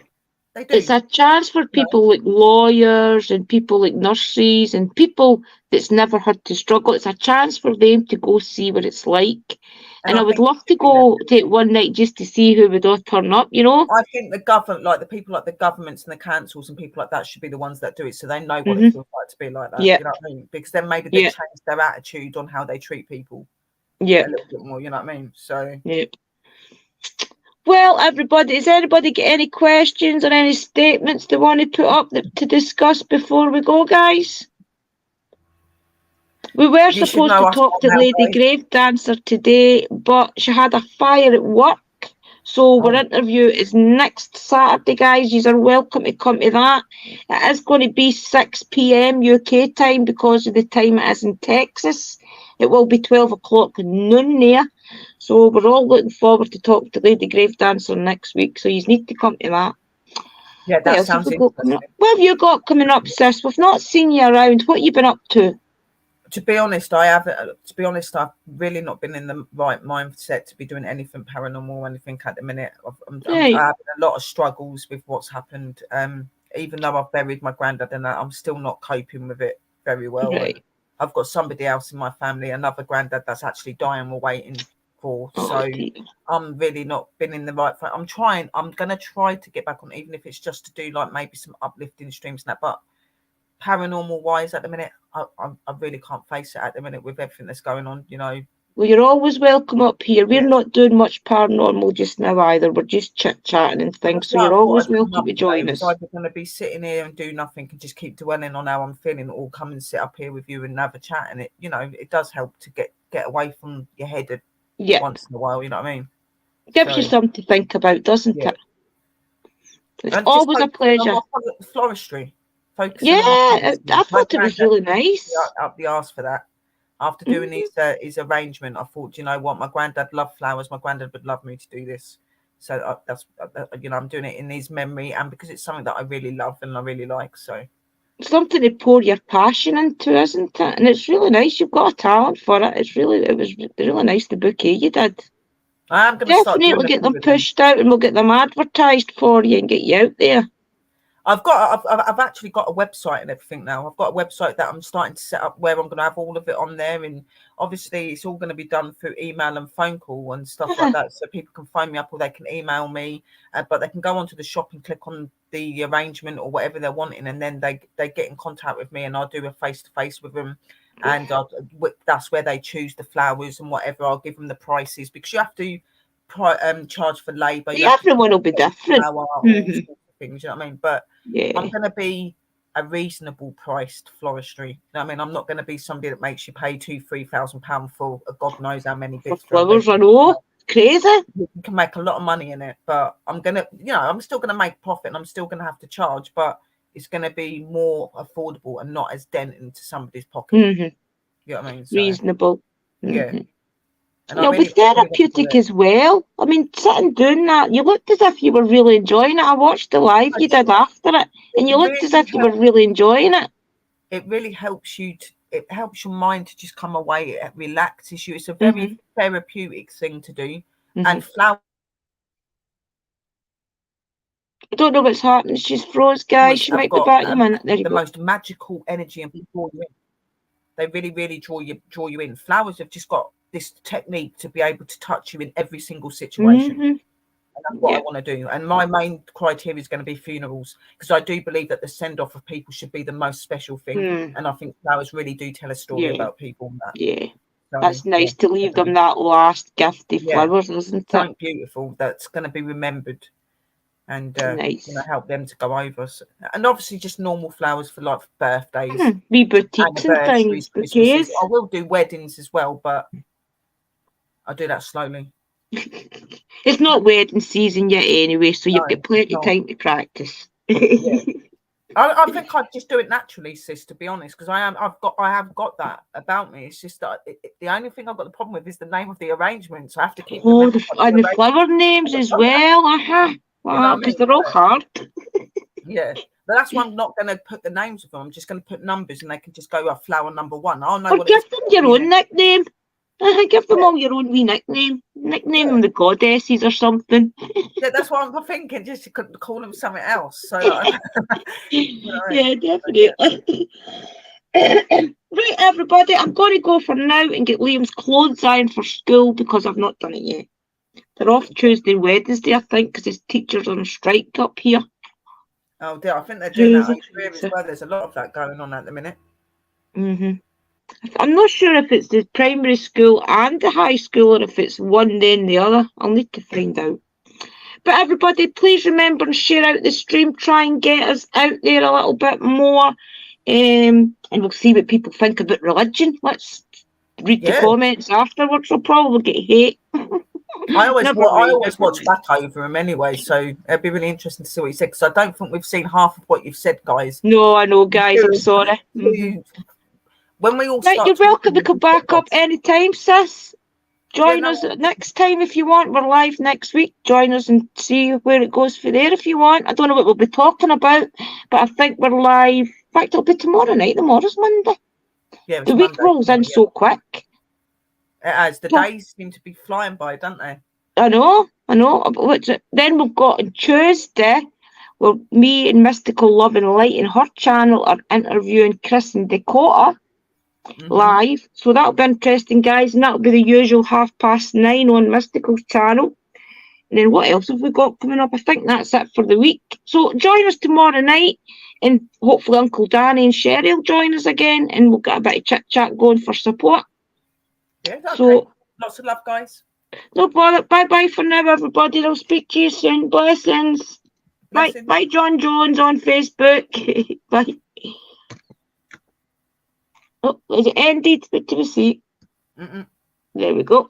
They do. It's a chance for people like lawyers and people like nurses and people that's never had to struggle. It's a chance for them to go see what it's like. And I would love to go take one night just to see who would all turn up, you know. I think the government, like the people like the governments and the councils and people like that should be the ones that do it so they know what it feels like to be like that. You know what I mean? Because then maybe they change their attitude on how they treat people a little bit more, you know what I mean? So well, everybody, has anybody got any questions or any statements they want to put up to discuss before we go, guys? We were supposed to talk to Lady Grave Dancer today, but she had a fire at work. So our interview is next Saturday, guys. You are welcome to come to that. It is going to be 6 p.m. UK time because of the time it is in Texas. It will be 12 o'clock noon there. So we're all looking forward to talk to Lady Grave Dancer next week. So you need to come to that. Yeah, that sounds interesting. What have you got coming up, sis? We've not seen you around. What have you been up to? To be honest, I've really not been in the right mindset to be doing anything paranormal or anything at the minute. I'm having a lot of struggles with what's happened. Even though I've buried my granddad and I'm still not coping with it very well. Right. I've got somebody else in my family, another granddad that's actually dying or waiting for. So I'm really not been in the right frame. I'm going to try to get back on, even if it's just to do like maybe some uplifting streams and that. But paranormal wise at the minute, I really can't face it at the minute with everything that's going on, you know. Well, you're always welcome up here. We're not doing much paranormal just now either. We're just chit-chatting and things. So you're always welcome to join us. I'm going to be sitting here and do nothing and just keep dwelling on how I'm feeling, or come and sit up here with you and have a chat. And it, you know, it does help to get away from your head once in a while, you know what I mean? Gives you something to think about, doesn't it? It's always a pleasure. Floristry. I thought it was really nice. Up the arse for that. After doing his arrangement, I thought, you know what, my granddad loved flowers. My granddad would love me to do this. So that's you know, I'm doing it in his memory and because it's something that I really love and I really like. So something to pour your passion into, isn't it? And it's really nice. You've got a talent for it. It was really nice, the bouquet you did. I'm going to definitely get them pushed out and we'll get them advertised for you and get you out there. I've actually got a website and everything now. I've got a website that I'm starting to set up where I'm going to have all of it on there, and obviously it's all going to be done through email and phone call and stuff like that. So people can phone me up or they can email me, but they can go onto the shop and click on the arrangement or whatever they're wanting, and then they get in contact with me and I'll do a face-to-face with them, and that's where they choose the flowers and whatever. I'll give them the prices because you have to charge for labour. Everyone will be different. Things, you know what I mean? But I'm going to be a reasonable priced floristry. You know what I mean? I'm not going to be somebody that makes you pay £2,000-3,000 for God knows how many bits. Flowers, I know, crazy. You can make a lot of money in it, but I'm going to, you know, I'm still going to make profit and I'm still going to have to charge, but it's going to be more affordable and not as dent into somebody's pocket. You know what I mean? So, reasonable. Yeah. And It'll be therapeutic as well. I mean, sitting doing that, you looked as if you were really enjoying it. I watched the live you did after it, and you looked as if you were really enjoying it. It really helps you. It helps your mind to just come away. It relaxes you. It's a very therapeutic thing to do. And flower. I don't know what's happening. She's froze, guys. She might be back in a minute. There you go. The most magical energy and draw you in. They really, really draw you in. Flowers have just got this technique to be able to touch you in every single situation. And that's what I want to do. And my main criteria is going to be funerals, because I do believe that the send off of people should be the most special thing. And I think flowers really do tell a story about people. So, that's nice to leave them that last gift of flowers, isn't it? Something beautiful that's going to be remembered. And help them to go over. And obviously just normal flowers for like birthdays, wee boutiques and things, bouquets. I will do weddings as well, but I do that slowly. It's not wedding season yet anyway, so you've got plenty of time to practice. I think I'd just do it naturally, sis, to be honest, because I have got that about me. It's just that the only thing I've got the problem with is the name of the arrangement, so I have to keep and the flower names as well. Wow, because they're all hard. But that's why I'm not going to put the names of them. I'm just going to put numbers, and they can just go flower number 1. I'll know. Or give them your own nickname. Give them all your own wee nickname. Nickname them the goddesses or something. That's what I'm thinking. Just you could call them something else. So, yeah, definitely. Right, everybody, I'm going to go for now and get Liam's clothes ironed for school because I've not done it yet. They're off Tuesday and Wednesday, I think, because his teacher's on a strike up here. Oh dear, I think they're doing that over here as well. There's a lot of that going on at the minute. I'm not sure if it's the primary school and the high school or if it's one then the other. I'll need to find out. But everybody, please remember and share out the stream. Try and get us out there a little bit more. And we'll see what people think about religion. Let's read the comments afterwards. I'll probably get hate. I always watch back over them anyway, so it'd be really interesting to see what you said, because I don't think we've seen half of what you've said, guys. No, I know, guys. I'm sorry. When we all you're welcome to come back up anytime, sis. Join us next time if you want. We're live next week. Join us and see where it goes for there if you want. I don't know what we'll be talking about, but I think we're live. In fact, it'll be tomorrow night. Tomorrow's Monday. Yeah, the week rolls in so quick. It has. The days seem to be flying by, don't they? I know. Then we've got on Tuesday, where me and Mystical Love and Light and her channel are interviewing Chris and Dakota live. So that'll be interesting, guys. And that'll be the usual 9:30 on Mystical's channel. And then what else have we got coming up? I think that's it for the week. So join us tomorrow night. And hopefully Uncle Danny and Sherry will join us again. And we'll get a bit of chit-chat going for support. Yeah, so lots of love, guys. No bother. Bye for now, everybody. I'll speak to you soon. Blessings. Bye, John Jones on Facebook. Bye. Oh, is it ended? Good to see. There we go.